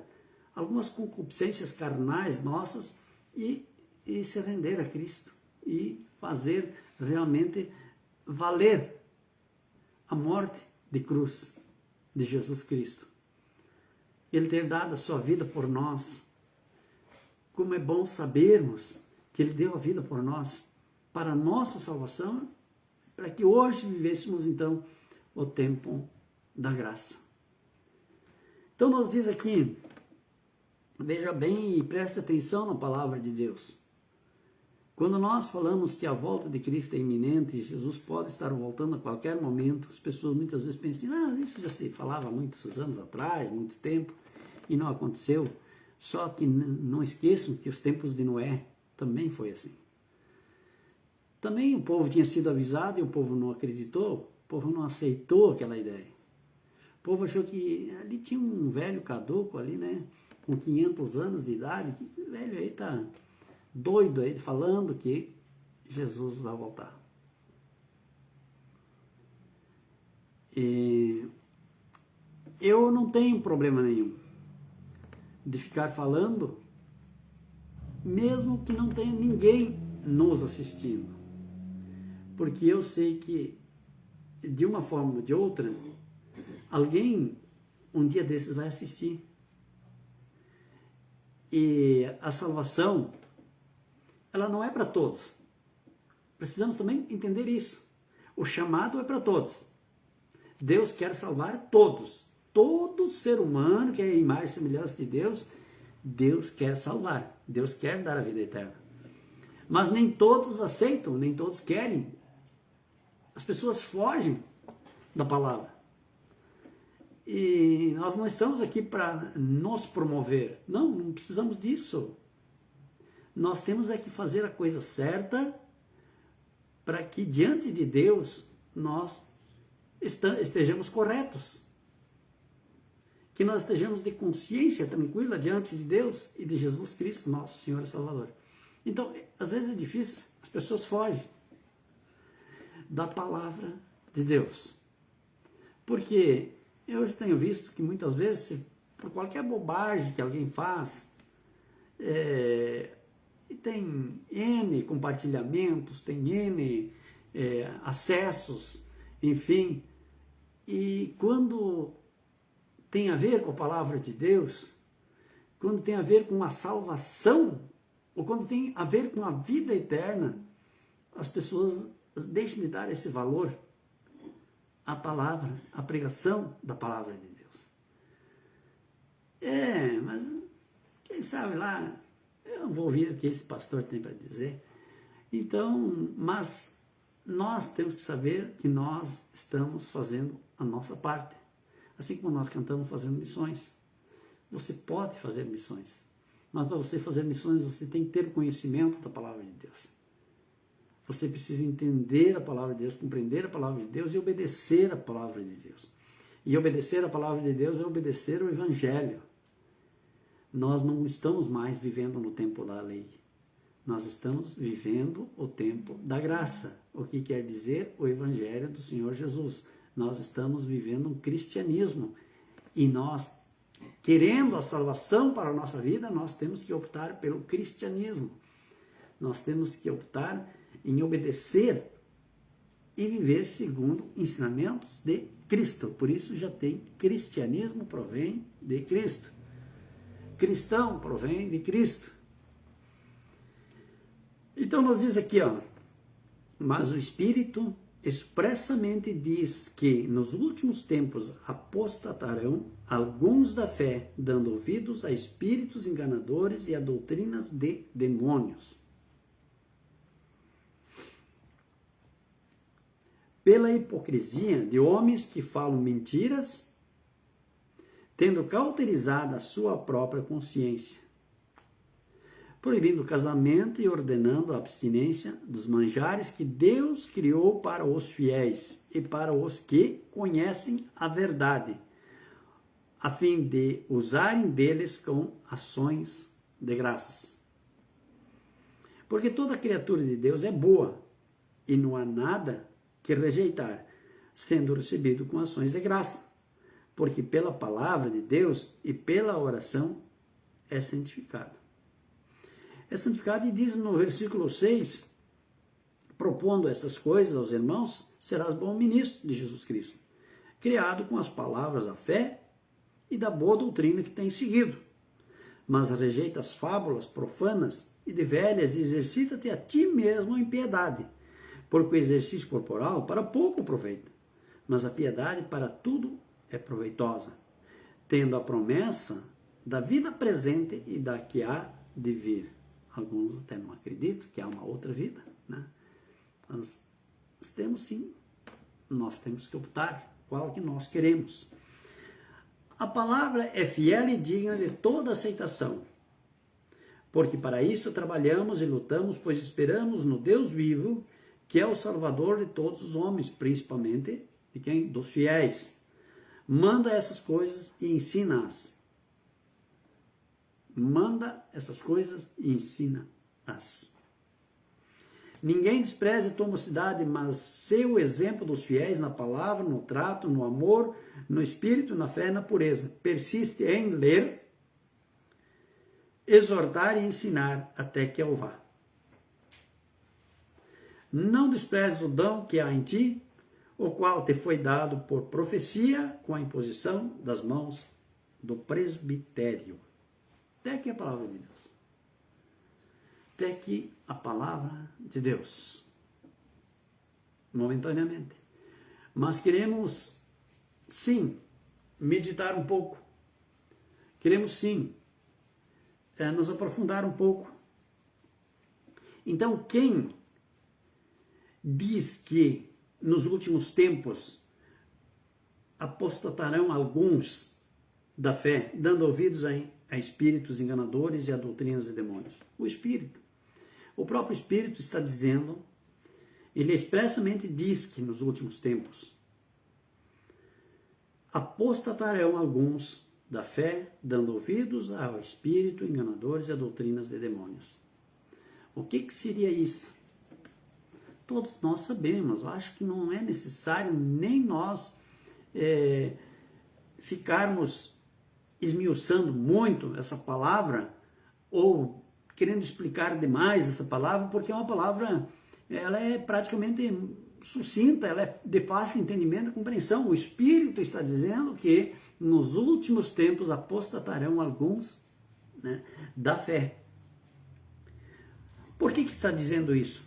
a algumas concupiscências carnais nossas e se render a Cristo e fazer realmente valer a morte de cruz de Jesus Cristo. Ele ter dado a sua vida por nós. Como é bom sabermos que Ele deu a vida por nós, para a nossa salvação, para que hoje vivêssemos então o tempo da graça. Então nos diz aqui, veja bem e preste atenção na palavra de Deus. Quando nós falamos que a volta de Cristo é iminente, Jesus pode estar voltando a qualquer momento, as pessoas muitas vezes pensam, isso já se falava há muitos anos atrás, muito tempo, e não aconteceu. Só que não esqueçam que os tempos de Noé também foi assim. Também o povo tinha sido avisado e o povo não acreditou, o povo não aceitou aquela ideia. O povo achou que ali tinha um velho caduco ali, né, com 500 anos de idade, que esse velho aí tá doido aí, falando que Jesus vai voltar. E eu não tenho problema nenhum de ficar falando, mesmo que não tenha ninguém nos assistindo. Porque eu sei que, de uma forma ou de outra, alguém um dia desses vai assistir. E a salvação, ela não é para todos. Precisamos também entender isso. O chamado é para todos. Deus quer salvar todos. Todo ser humano que é a imagem e semelhança de Deus, Deus quer salvar. Deus quer dar a vida eterna. Mas nem todos aceitam, nem todos querem. As pessoas fogem da palavra. E nós não estamos aqui para nos promover. Não, não precisamos disso. Nós temos é que fazer a coisa certa para que diante de Deus nós estejamos corretos. Que nós estejamos de consciência tranquila diante de Deus e de Jesus Cristo, nosso Senhor e Salvador. Então, às vezes é difícil, as pessoas fogem da palavra de Deus. Porque eu tenho visto que muitas vezes, por qualquer bobagem que alguém faz, tem N compartilhamentos, tem N acessos, enfim. E quando tem a ver com a palavra de Deus, quando tem a ver com a salvação, ou quando tem a ver com a vida eterna, as pessoas deixam de dar esse valor à palavra, à pregação da palavra de Deus. Mas quem sabe lá, eu não vou ouvir o que esse pastor tem para dizer. Então, mas nós temos que saber que nós estamos fazendo a nossa parte. Assim como nós cantamos fazendo missões. Você pode fazer missões. Mas para você fazer missões, você tem que ter conhecimento da palavra de Deus. Você precisa entender a palavra de Deus, compreender a palavra de Deus e obedecer a palavra de Deus. E obedecer a palavra de Deus é obedecer o Evangelho. Nós não estamos mais vivendo no tempo da lei. Nós estamos vivendo o tempo da graça. O que quer dizer o Evangelho do Senhor Jesus. Nós estamos vivendo um cristianismo. E nós, querendo a salvação para a nossa vida, nós temos que optar pelo cristianismo. Nós temos que optar em obedecer e viver segundo ensinamentos de Cristo. Por isso já tem cristianismo provém de Cristo. Cristão provém de Cristo. Então nos diz aqui, mas o Espírito expressamente diz que nos últimos tempos apostatarão alguns da fé, dando ouvidos a espíritos enganadores e a doutrinas de demônios. Pela hipocrisia de homens que falam mentiras, tendo cauterizado a sua própria consciência, proibindo o casamento e ordenando a abstinência dos manjares que Deus criou para os fiéis e para os que conhecem a verdade, a fim de usarem deles com ações de graças. Porque toda criatura de Deus é boa, e não há nada que rejeitar, sendo recebido com ações de graça, porque pela palavra de Deus e pela oração é santificado. É santificado e diz no versículo 6, propondo essas coisas aos irmãos, serás bom ministro de Jesus Cristo, criado com as palavras da fé e da boa doutrina que tem seguido. Mas rejeita as fábulas profanas e de velhas e exercita-te a ti mesmo em piedade, porque o exercício corporal para pouco aproveita, mas a piedade para tudo é proveitosa, tendo a promessa da vida presente e da que há de vir. Alguns até não acreditam que há uma outra vida, né? Mas temos sim, nós temos que optar qual que nós queremos. A palavra é fiel e digna de toda aceitação, porque para isso trabalhamos e lutamos, pois esperamos no Deus vivo, que é o Salvador de todos os homens, principalmente de quem? Dos fiéis. Manda essas coisas e ensina-as. Manda essas coisas e ensina-as. Ninguém despreze tua mocidade, mas ser o exemplo dos fiéis na palavra, no trato, no amor, no espírito, na fé e na pureza. Persiste em ler, exortar e ensinar até que eu vá. Não desprezes o dom que há em ti, o qual te foi dado por profecia com a imposição das mãos do presbitério. Até aqui a palavra de Deus. Até aqui a palavra de Deus. Momentaneamente. Mas queremos, sim, meditar um pouco. Queremos, sim, nos aprofundar um pouco. Então, quem diz que nos últimos tempos apostatarão alguns da fé, dando ouvidos a espíritos enganadores e a doutrinas de demônios? O Espírito. O próprio Espírito está dizendo, ele expressamente diz que nos últimos tempos apostatarão alguns da fé, dando ouvidos ao espírito enganadores e a doutrinas de demônios. O que seria isso? Todos nós sabemos. Eu acho que não é necessário nem nós ficarmos esmiuçando muito essa palavra ou querendo explicar demais essa palavra, porque é uma palavra, ela é praticamente sucinta, ela é de fácil entendimento e compreensão. O Espírito está dizendo que nos últimos tempos apostatarão alguns, né, da fé. Por que está dizendo isso?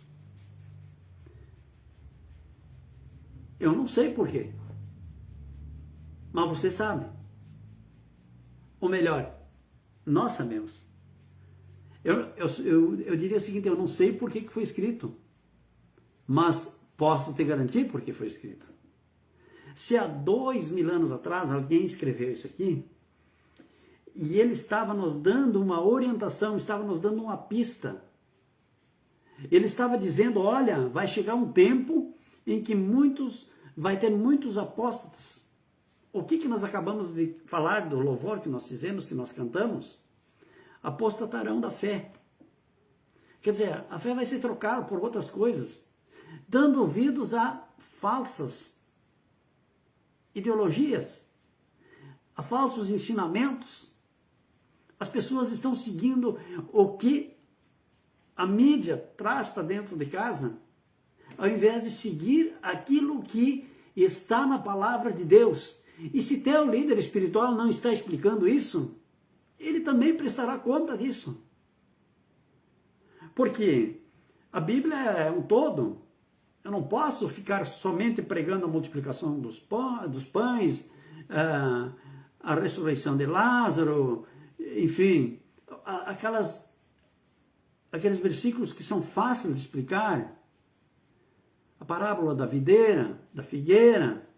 Eu não sei por quê. Mas você sabe. Ou melhor, nós sabemos. Eu diria o seguinte, eu não sei por que foi escrito, mas posso te garantir por que foi escrito. Se há 2000 anos atrás alguém escreveu isso aqui, e ele estava nos dando uma orientação, estava nos dando uma pista. Ele estava dizendo, olha, vai chegar um tempo em que vai ter muitos apóstatas. O que nós acabamos de falar do louvor que nós fizemos, que nós cantamos? Apostatarão da fé. Quer dizer, a fé vai ser trocada por outras coisas, dando ouvidos a falsas ideologias, a falsos ensinamentos. As pessoas estão seguindo o que a mídia traz para dentro de casa, ao invés de seguir aquilo que está na palavra de Deus. E se teu líder espiritual não está explicando isso, ele também prestará conta disso. Porque a Bíblia é um todo. Eu não posso ficar somente pregando a multiplicação dos pães, a ressurreição de Lázaro, enfim, aqueles versículos que são fáceis de explicar. A parábola da videira, da figueira,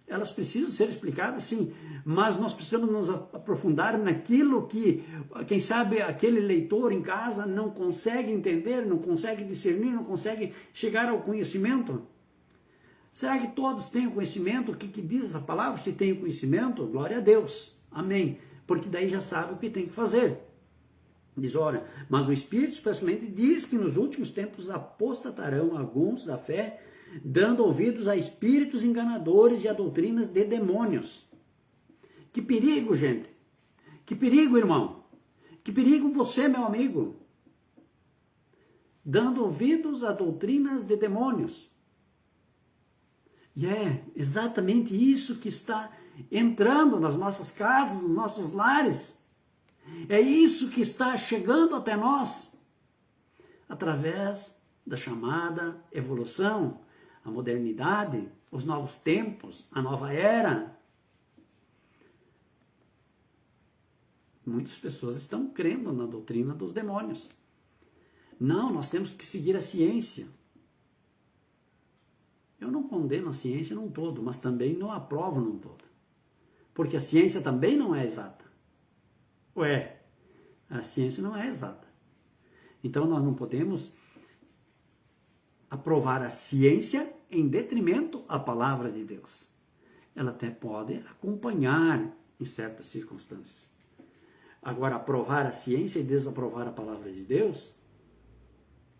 elas precisam ser explicadas, sim, mas nós precisamos nos aprofundar naquilo que, quem sabe, aquele leitor em casa não consegue entender, não consegue discernir, não consegue chegar ao conhecimento. Será que todos têm o conhecimento? O que diz essa palavra? Se tem o conhecimento, glória a Deus, amém, porque daí já sabe o que tem que fazer. Diz, olha, mas o Espírito expressamente diz que nos últimos tempos apostatarão alguns da fé, dando ouvidos a espíritos enganadores e a doutrinas de demônios. Que perigo, gente! Que perigo, irmão! Que perigo você, meu amigo! Dando ouvidos a doutrinas de demônios. E é exatamente isso que está entrando nas nossas casas, nos nossos lares. É isso que está chegando até nós, através da chamada evolução, a modernidade, os novos tempos, a nova era. Muitas pessoas estão crendo na doutrina dos demônios. Não, nós temos que seguir a ciência. Eu não condeno a ciência num todo, mas também não aprovo num todo. Porque a ciência também não é exata. Ué, a ciência não é exata. Então nós não podemos aprovar a ciência em detrimento à palavra de Deus. Ela até pode acompanhar em certas circunstâncias. Agora, aprovar a ciência e desaprovar a palavra de Deus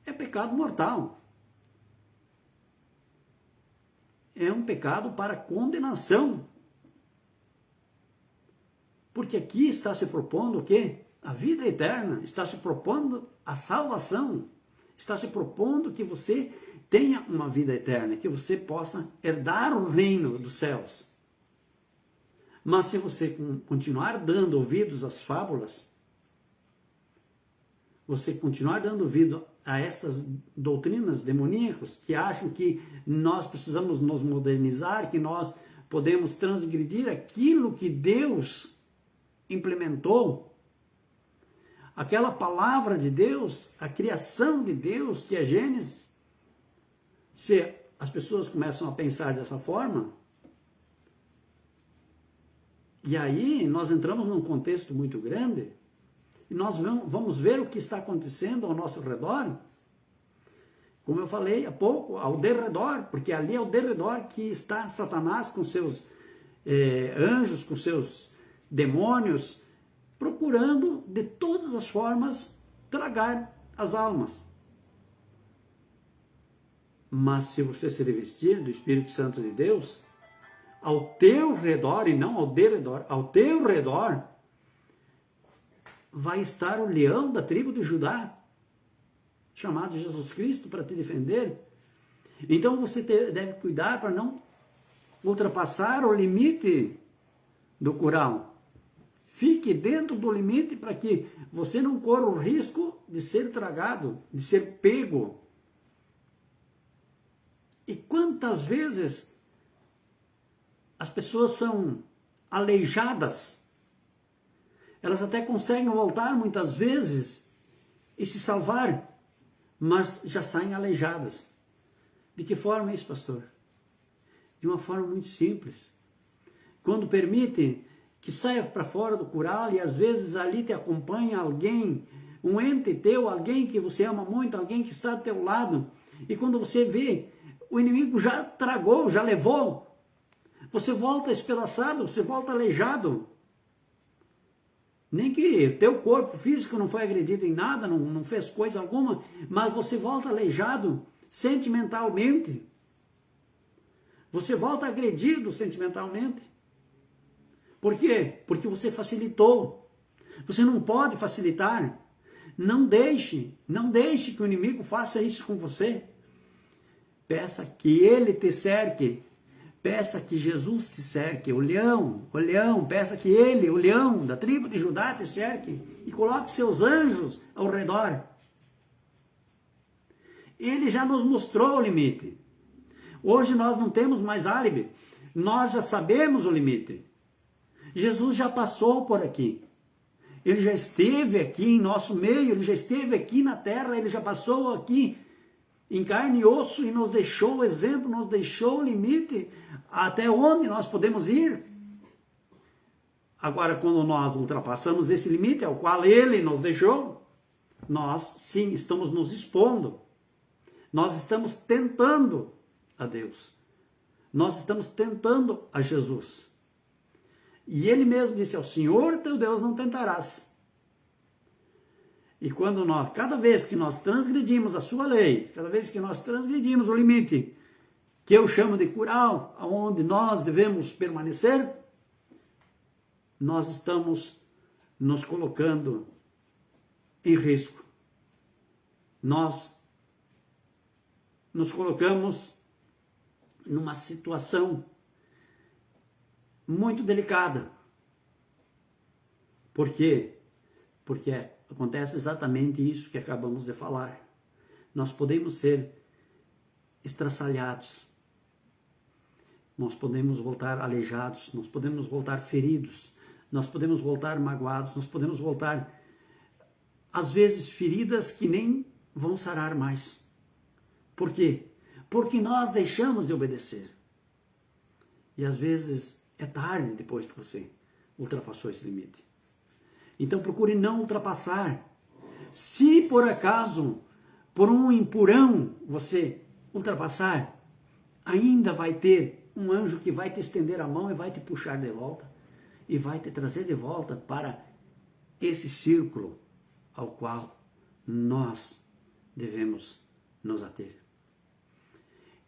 é pecado mortal. É um pecado para condenação. Porque aqui está se propondo o quê? A vida eterna, está se propondo a salvação, está se propondo que você tenha uma vida eterna, que você possa herdar o reino dos céus. Mas se você continuar dando ouvidos às fábulas, você continuar dando ouvido a essas doutrinas demoníacas que acham que nós precisamos nos modernizar, que nós podemos transgredir aquilo que Deus implementou, aquela palavra de Deus, a criação de Deus, que é Gênesis, se as pessoas começam a pensar dessa forma, e aí nós entramos num contexto muito grande, e nós vamos ver o que está acontecendo ao nosso redor, como eu falei há pouco, ao derredor, porque ali é ao derredor que está Satanás com seus anjos, com seus demônios, procurando de todas as formas tragar as almas. Mas se você se revestir do Espírito Santo de Deus, ao teu redor, e não ao derredor, ao teu redor, vai estar o leão da tribo de Judá, chamado Jesus Cristo, para te defender. Então você deve cuidar para não ultrapassar o limite do curral. Fique dentro do limite para que você não corra o risco de ser tragado, de ser pego. E quantas vezes as pessoas são aleijadas, elas até conseguem voltar muitas vezes e se salvar, mas já saem aleijadas. De que forma é isso, pastor? De uma forma muito simples. Quando permite que saia para fora do curral e às vezes ali te acompanha alguém, um ente teu, alguém que você ama muito, alguém que está do teu lado, e quando você vê, o inimigo já tragou, já levou, você volta espedaçado, você volta aleijado. Nem que teu corpo físico não foi agredido em nada, não fez coisa alguma, mas você volta aleijado sentimentalmente. Você volta agredido sentimentalmente. Por quê? Porque você facilitou. Você não pode facilitar. Não deixe que o inimigo faça isso com você. Peça que ele te cerque. Peça que Jesus te cerque, o leão, peça que ele, o leão da tribo de Judá, te cerque e coloque seus anjos ao redor. Ele já nos mostrou o limite. Hoje nós não temos mais álibi, nós já sabemos o limite. Jesus já passou por aqui. Ele já esteve aqui em nosso meio, ele já esteve aqui na terra, ele já passou aqui em carne e osso e nos deixou o exemplo, nos deixou o limite até onde nós podemos ir. Agora, quando nós ultrapassamos esse limite ao qual ele nos deixou, nós sim estamos nos expondo. Nós estamos tentando a Deus. Nós estamos tentando a Jesus. E ele mesmo disse: ao Senhor teu Deus não tentarás. E quando cada vez que nós transgredimos a sua lei, cada vez que nós transgredimos o limite, que eu chamo de curral, aonde nós devemos permanecer, nós estamos nos colocando em risco. Nós nos colocamos numa situação muito delicada. Por quê? Porque acontece exatamente isso que acabamos de falar. Nós podemos ser estraçalhados. Nós podemos voltar aleijados, nós podemos voltar feridos, nós podemos voltar magoados, nós podemos voltar, às vezes, feridas que nem vão sarar mais. Por quê? Porque nós deixamos de obedecer. E às vezes é tarde depois que você ultrapassou esse limite. Então procure não ultrapassar. Se por acaso, por um empurrão, você ultrapassar, ainda vai ter um anjo que vai te estender a mão e vai te puxar de volta e vai te trazer de volta para esse círculo ao qual nós devemos nos ater.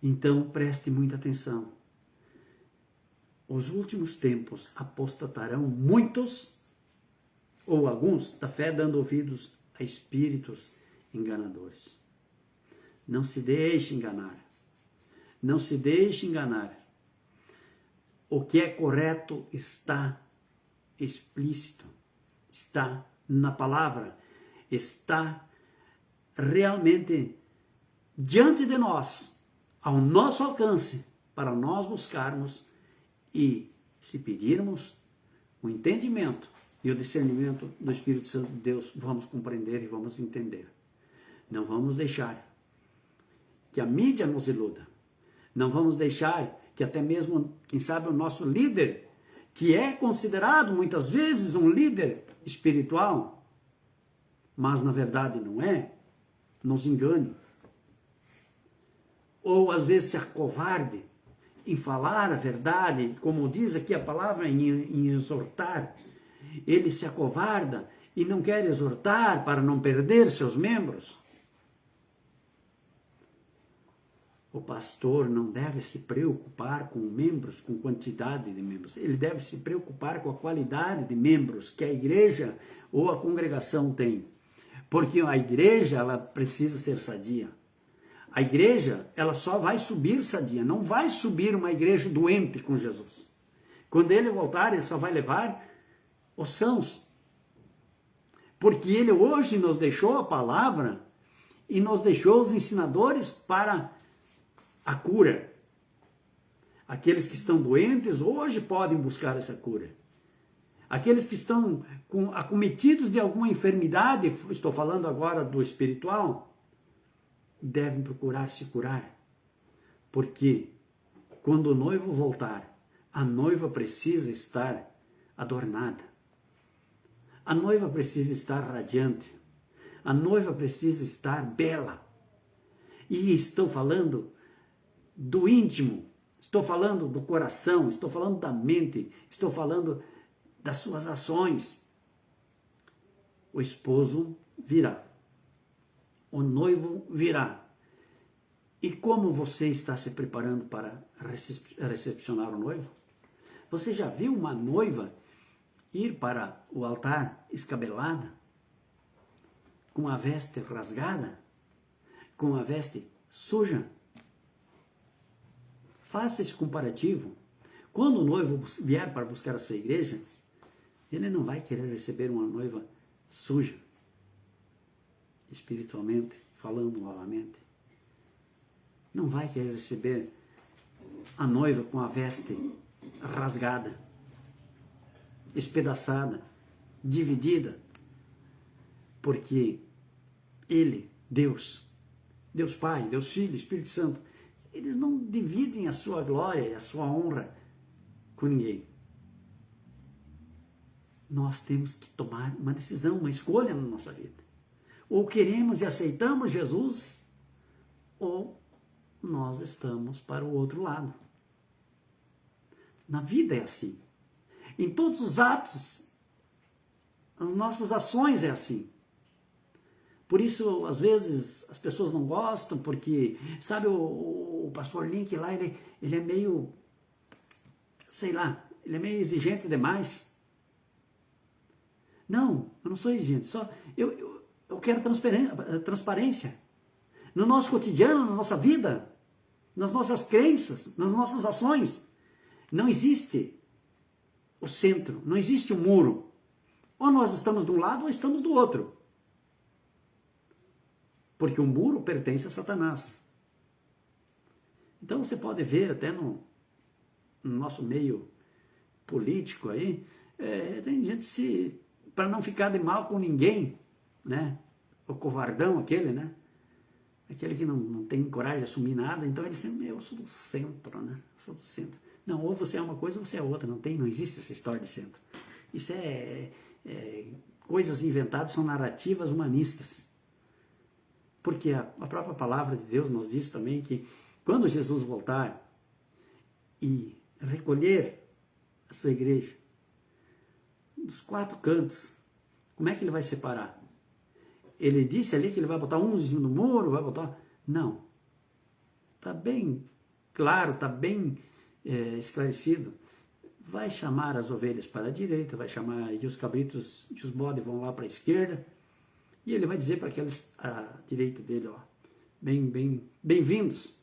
Então preste muita atenção. Os últimos tempos apostatarão muitos, ou alguns, da fé, dando ouvidos a espíritos enganadores. Não se deixe enganar. Não se deixe enganar. O que é correto está explícito, está na palavra, está realmente diante de nós, ao nosso alcance, para nós buscarmos e, se pedirmos, o entendimento e o discernimento do Espírito Santo de Deus, vamos compreender e vamos entender. Não vamos deixar que a mídia nos iluda. Não vamos deixar que até mesmo, quem sabe, o nosso líder, que é considerado muitas vezes um líder espiritual, mas na verdade não é, nos engane. Ou às vezes se acovarde em falar a verdade, como diz aqui a palavra, em exortar. Ele se acovarda e não quer exortar para não perder seus membros. O pastor não deve se preocupar com membros, com quantidade de membros. Ele deve se preocupar com a qualidade de membros que a igreja ou a congregação tem. Porque a igreja, ela precisa ser sadia. A igreja, ela só vai subir sadia. Não vai subir uma igreja doente com Jesus. Quando ele voltar, ele só vai levar os sãos. Porque ele hoje nos deixou a palavra e nos deixou os ensinadores para a cura. Aqueles que estão doentes hoje podem buscar essa cura. Aqueles que estão acometidos de alguma enfermidade, estou falando agora do espiritual, devem procurar se curar. Porque quando o noivo voltar, a noiva precisa estar adornada. A noiva precisa estar radiante. A noiva precisa estar bela. E estou falando do íntimo, estou falando do coração, estou falando da mente, estou falando das suas ações. O esposo virá, o noivo virá. E como você está se preparando para recepcionar o noivo? Você já viu uma noiva ir para o altar escabelada, com a veste rasgada, com a veste suja? Faça esse comparativo. Quando o noivo vier para buscar a sua igreja, ele não vai querer receber uma noiva suja, espiritualmente, falando novamente. Não vai querer receber a noiva com a veste rasgada, espedaçada, dividida, porque ele, Deus Pai, Deus Filho, Espírito Santo, eles não dividem a sua glória e a sua honra com ninguém. Nós temos que tomar uma decisão, uma escolha na nossa vida. Ou queremos e aceitamos Jesus, ou nós estamos para o outro lado. Na vida é assim. Em todos os atos, as nossas ações é assim. Por isso, às vezes, as pessoas não gostam, porque, sabe, o pastor Link lá, ele é meio, sei lá, ele é meio exigente demais. Não, eu não sou exigente, só eu quero transparência. No nosso cotidiano, na nossa vida, nas nossas crenças, nas nossas ações. Não existe o centro, não existe o muro. Ou nós estamos de um lado ou estamos do outro. Porque o muro pertence a Satanás. Então você pode ver até no nosso meio político aí, tem gente para não ficar de mal com ninguém, né? O covardão aquele, né? Aquele que não tem coragem de assumir nada, então ele sempre, eu sou do centro, né? Eu sou do centro. Não, ou você é uma coisa ou você é outra, não existe essa história de centro. Isso coisas inventadas, são narrativas humanistas. Porque a própria palavra de Deus nos diz também que quando Jesus voltar e recolher a sua igreja dos 4 cantos, como é que ele vai separar? Ele disse ali que ele vai botar uns no muro, vai botar... Não. Está bem claro, está bem esclarecido. Vai chamar as ovelhas para a direita, vai chamar e os cabritos e os bodes vão lá para a esquerda. E ele vai dizer para aqueles à direita dele, ó, bem-vindos.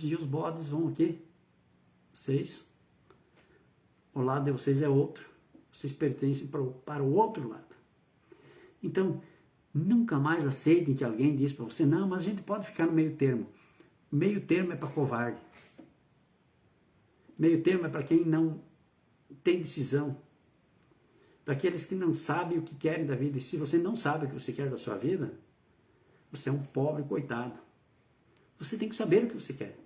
E os bodes vão aqui. Vocês, o lado de vocês é outro. Vocês pertencem para o outro lado. Então, nunca mais aceitem que alguém diz para você, não, mas a gente pode ficar no meio termo. Meio termo é para covarde. Meio termo é para quem não tem decisão. Para aqueles que não sabem o que querem da vida. E se você não sabe o que você quer da sua vida, você é um pobre coitado. Você tem que saber o que você quer.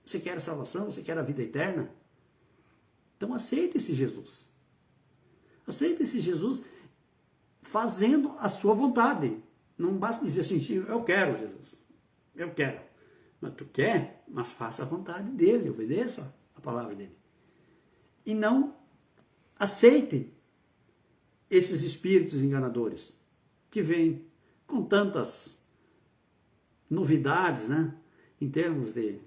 Você quer a salvação? Você quer a vida eterna? Então aceite esse Jesus. Aceite esse Jesus fazendo a sua vontade. Não basta dizer assim, eu quero Jesus. Eu quero. Mas tu quer, mas faça a vontade dele, obedeça a palavra dele. E não aceite esses espíritos enganadores que vêm com tantas novidades, né? Em termos de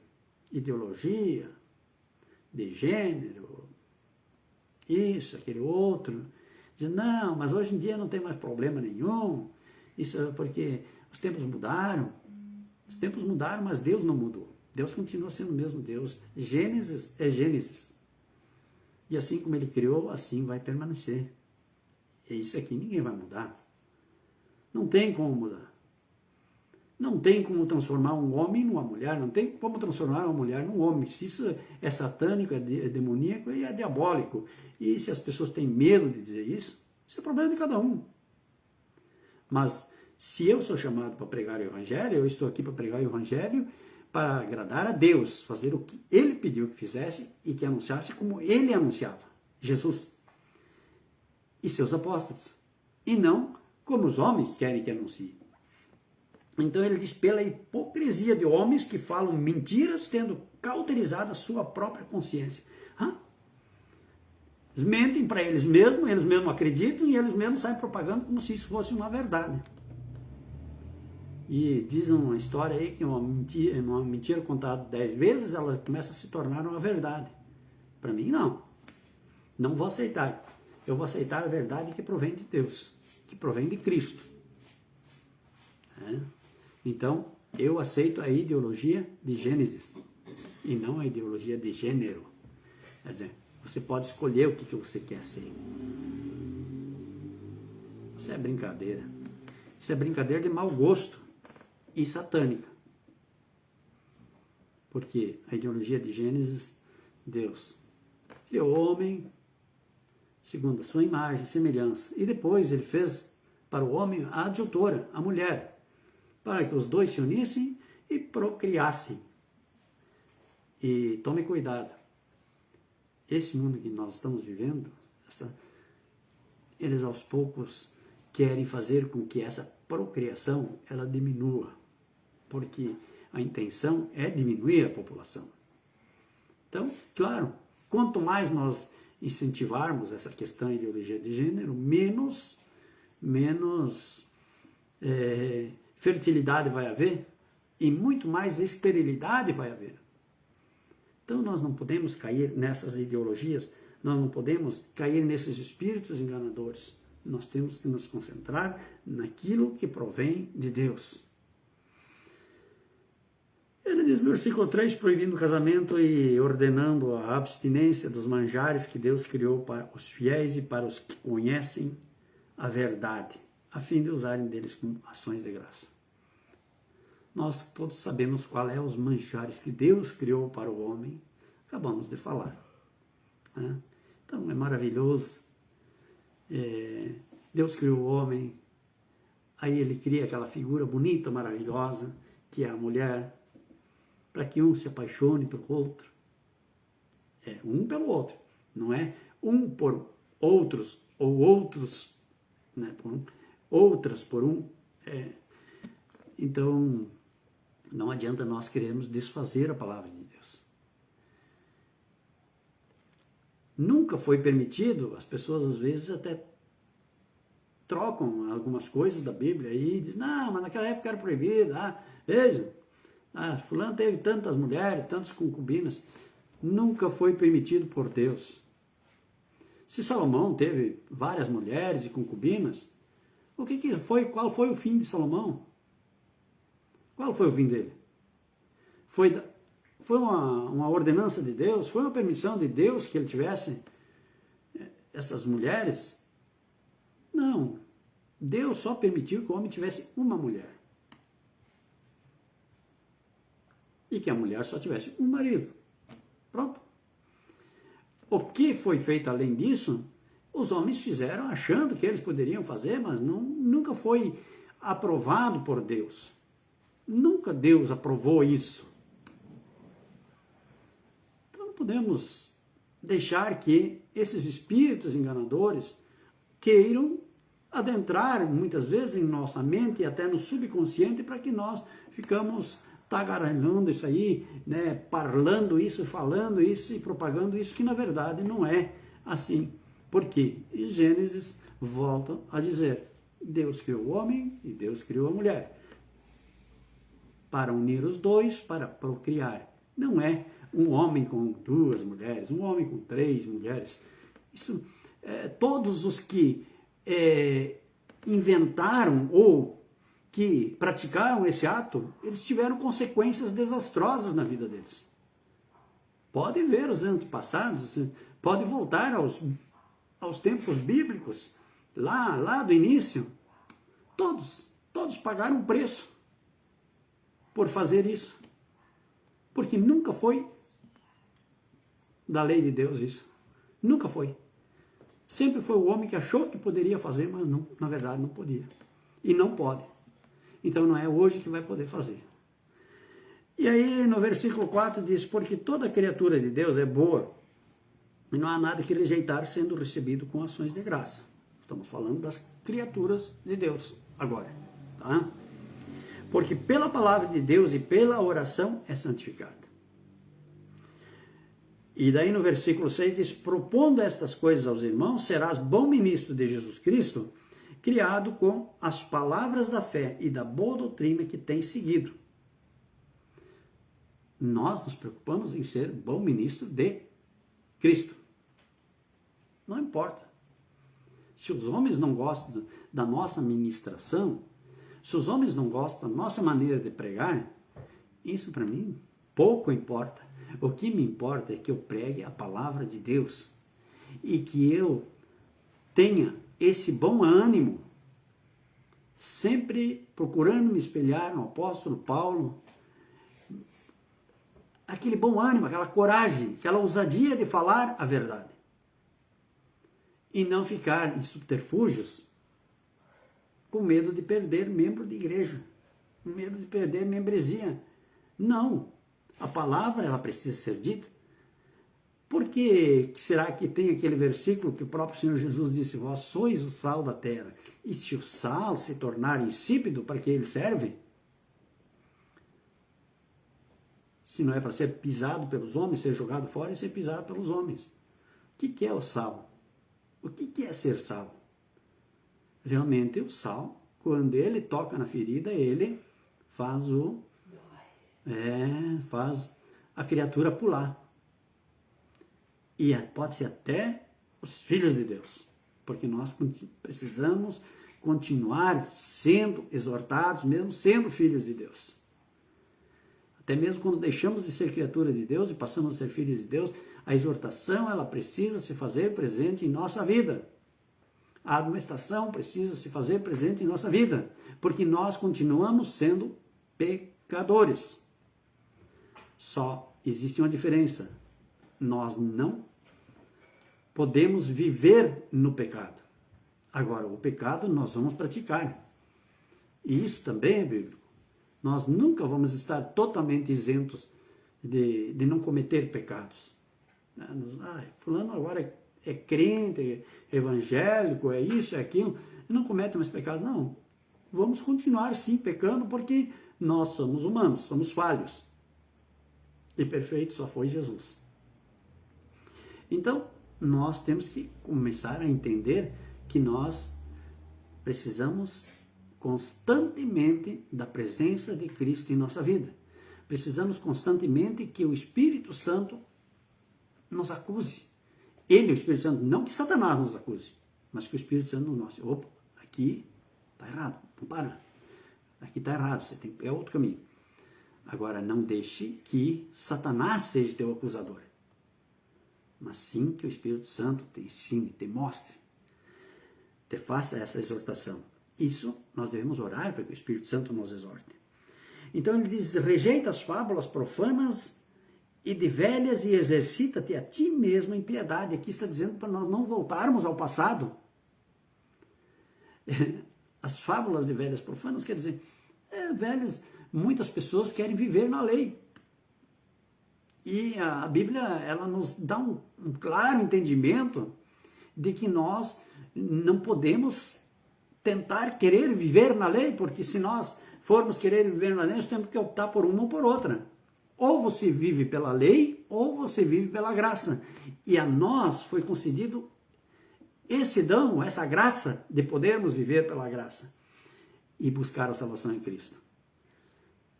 ideologia, de gênero, isso, aquele outro. Dizendo, não, mas hoje em dia não tem mais problema nenhum. Isso é porque os tempos mudaram. Os tempos mudaram, mas Deus não mudou. Deus continua sendo o mesmo Deus. Gênesis é Gênesis. E assim como ele criou, assim vai permanecer. E isso aqui ninguém vai mudar. Não tem como mudar. Não tem como transformar um homem numa mulher. Não tem como transformar uma mulher num homem. Se isso é satânico, é demoníaco e é diabólico. E se as pessoas têm medo de dizer isso é problema de cada um. Mas se eu sou chamado para pregar o Evangelho, eu estou aqui para pregar o Evangelho para agradar a Deus, fazer o que Ele pediu que fizesse e que anunciasse como Ele anunciava, Jesus e seus apóstolos, e não como os homens querem que anuncie. Então ele diz, pela hipocrisia de homens que falam mentiras, tendo cauterizado a sua própria consciência. Eles mentem para eles mesmos acreditam e eles mesmos saem propagando como se isso fosse uma verdade. E diz uma história aí que uma mentira contada 10 vezes, ela começa a se tornar uma verdade. Para mim, não. Não vou aceitar. Eu vou aceitar a verdade que provém de Deus, que provém de Cristo. Então, eu aceito a ideologia de Gênesis e não a ideologia de gênero. Quer dizer, você pode escolher o que você quer ser. Isso é brincadeira. Isso é brincadeira de mau gosto e satânica. Porque a ideologia de Gênesis, Deus criou o homem segundo a sua imagem e semelhança. E depois ele fez para o homem a adjutora, a mulher, para que os dois se unissem e procriassem. E tome cuidado. Esse mundo que nós estamos vivendo, eles aos poucos querem fazer com que essa procriação ela diminua, porque a intenção é diminuir a população. Então, claro, quanto mais nós incentivarmos essa questão de ideologia de gênero, menos fertilidade vai haver e muito mais esterilidade vai haver. Então nós não podemos cair nessas ideologias, nós não podemos cair nesses espíritos enganadores. Nós temos que nos concentrar naquilo que provém de Deus. Ele diz no versículo 3, proibindo o casamento e ordenando a abstinência dos manjares que Deus criou para os fiéis e para os que conhecem a verdade, a fim de usarem deles como ações de graça. Nós todos sabemos qual é os manjares que Deus criou para o homem, acabamos de falar. Então é maravilhoso. Deus criou o homem, aí ele cria aquela figura bonita, maravilhosa, que é a mulher, para que um se apaixone pelo outro. É um pelo outro, não é um por outros, ou outros, né, por um, outras por um. Então, não adianta nós querermos desfazer a palavra de Deus. Nunca foi permitido, as pessoas às vezes até trocam algumas coisas da Bíblia e dizem, não, mas naquela época era proibido, veja, fulano teve tantas mulheres, tantas concubinas. Nunca foi permitido por Deus. Se Salomão teve várias mulheres e concubinas, qual foi o fim de Salomão? Qual foi o fim dele? Foi uma ordenança de Deus? Foi uma permissão de Deus que ele tivesse essas mulheres? Não. Deus só permitiu que o homem tivesse uma mulher. E que a mulher só tivesse um marido. Pronto. O que foi feito além disso, os homens fizeram achando que eles poderiam fazer, mas nunca foi aprovado por Deus. Nunca Deus aprovou isso. Então não podemos deixar que esses espíritos enganadores queiram adentrar muitas vezes em nossa mente e até no subconsciente para que nós ficamos tagarelando isso aí, né, parlando isso, falando isso e propagando isso, que na verdade não é assim. Por quê? Em Gênesis volta a dizer, Deus criou o homem e Deus criou a mulher. Para unir os dois, para procriar. Não é um homem com 2 mulheres, um homem com 3 mulheres. Isso, todos os que inventaram ou que praticaram esse ato, eles tiveram consequências desastrosas na vida deles. Pode ver os antepassados, pode voltar aos tempos bíblicos, lá do início. Todos pagaram um preço por fazer isso. Porque nunca foi da lei de Deus isso. Nunca foi. Sempre foi o homem que achou que poderia fazer, mas não, na verdade não podia. E não pode. Então não é hoje que vai poder fazer. E aí no versículo 4 diz, porque toda criatura de Deus é boa, e não há nada que rejeitar sendo recebido com ações de graça. Estamos falando das criaturas de Deus agora. Tá? Porque pela palavra de Deus e pela oração é santificada. E daí no versículo 6 diz, propondo estas coisas aos irmãos, serás bom ministro de Jesus Cristo, criado com as palavras da fé e da boa doutrina que tem seguido. Nós nos preocupamos em ser bom ministro de Cristo. Não importa. Se os homens não gostam da nossa ministração, se os homens não gostam da nossa maneira de pregar, isso para mim pouco importa. O que me importa é que eu pregue a palavra de Deus e que eu tenha esse bom ânimo, sempre procurando me espelhar no apóstolo Paulo, aquele bom ânimo, aquela coragem, aquela ousadia de falar a verdade. E não ficar em subterfúgios com medo de perder membro de igreja, com medo de perder membresia. Não, a palavra ela precisa ser dita. Por que será que tem aquele versículo que o próprio Senhor Jesus disse, vós sois o sal da terra, e se o sal se tornar insípido, para que ele serve? Se não é para ser pisado pelos homens, ser jogado fora e ser pisado pelos homens. O que é o sal? O que é ser sal? Realmente o sal, quando ele toca na ferida, ele faz faz a criatura pular. E pode ser até os filhos de Deus, porque nós precisamos continuar sendo exortados, mesmo sendo filhos de Deus. Até mesmo quando deixamos de ser criatura de Deus e passamos a ser filhos de Deus, a exortação ela precisa se fazer presente em nossa vida. A admoestação precisa se fazer presente em nossa vida, porque nós continuamos sendo pecadores. Só existe uma diferença. Nós não podemos viver no pecado. Agora, o pecado nós vamos praticar. E isso também é bíblico. Nós nunca vamos estar totalmente isentos de não cometer pecados. Fulano agora é crente, é evangélico, é isso, é aquilo, e não comete mais pecados. Não. Vamos continuar sim pecando porque nós somos humanos, somos falhos. E perfeito só foi Jesus. Então, nós temos que começar a entender que nós precisamos constantemente da presença de Cristo em nossa vida. Precisamos constantemente que o Espírito Santo nos acuse. Ele, o Espírito Santo, não que Satanás nos acuse, mas que o Espírito Santo nos mostre. Opa, aqui está errado, vamos parar. aqui está errado, é outro caminho. Agora, não deixe que Satanás seja teu acusador, mas sim que o Espírito Santo te ensine, te mostre, te faça essa exortação. Isso nós devemos orar para que o Espírito Santo nos exorte. Então ele diz, rejeita as fábulas profanas e de velhas e exercita-te a ti mesmo em piedade. Aqui está dizendo para nós não voltarmos ao passado. As fábulas de velhas profanas quer dizer, velhas, muitas pessoas querem viver na lei. E a Bíblia, ela nos dá um claro entendimento de que nós não podemos tentar querer viver na lei, porque se nós formos querer viver na lei, nós temos que optar por uma ou por outra. Ou você vive pela lei, ou você vive pela graça. E a nós foi concedido esse dom, essa graça de podermos viver pela graça e buscar a salvação em Cristo.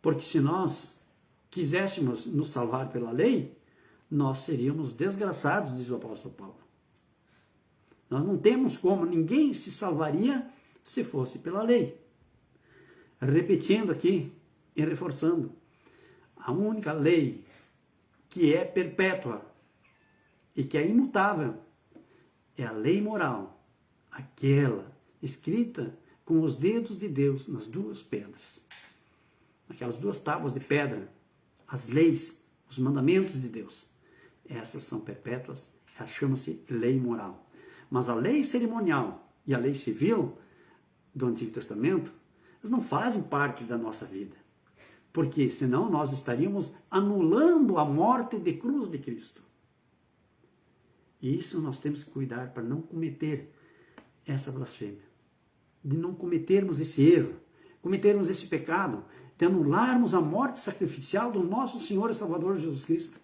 Porque se nós quiséssemos nos salvar pela lei, nós seríamos desgraçados, diz o apóstolo Paulo. Nós não temos como, ninguém se salvaria se fosse pela lei. Repetindo aqui e reforçando, a única lei que é perpétua e que é imutável é a lei moral, aquela escrita com os dedos de Deus nas duas pedras. Aquelas duas tábuas de pedra, as leis, os mandamentos de Deus. Essas são perpétuas, chama-se lei moral. Mas a lei cerimonial e a lei civil do Antigo Testamento, elas não fazem parte da nossa vida. Porque senão nós estaríamos anulando a morte de cruz de Cristo. E isso nós temos que cuidar para não cometer essa blasfêmia. De não cometermos esse erro, cometermos esse pecado, de anularmos a morte sacrificial do nosso Senhor e Salvador Jesus Cristo.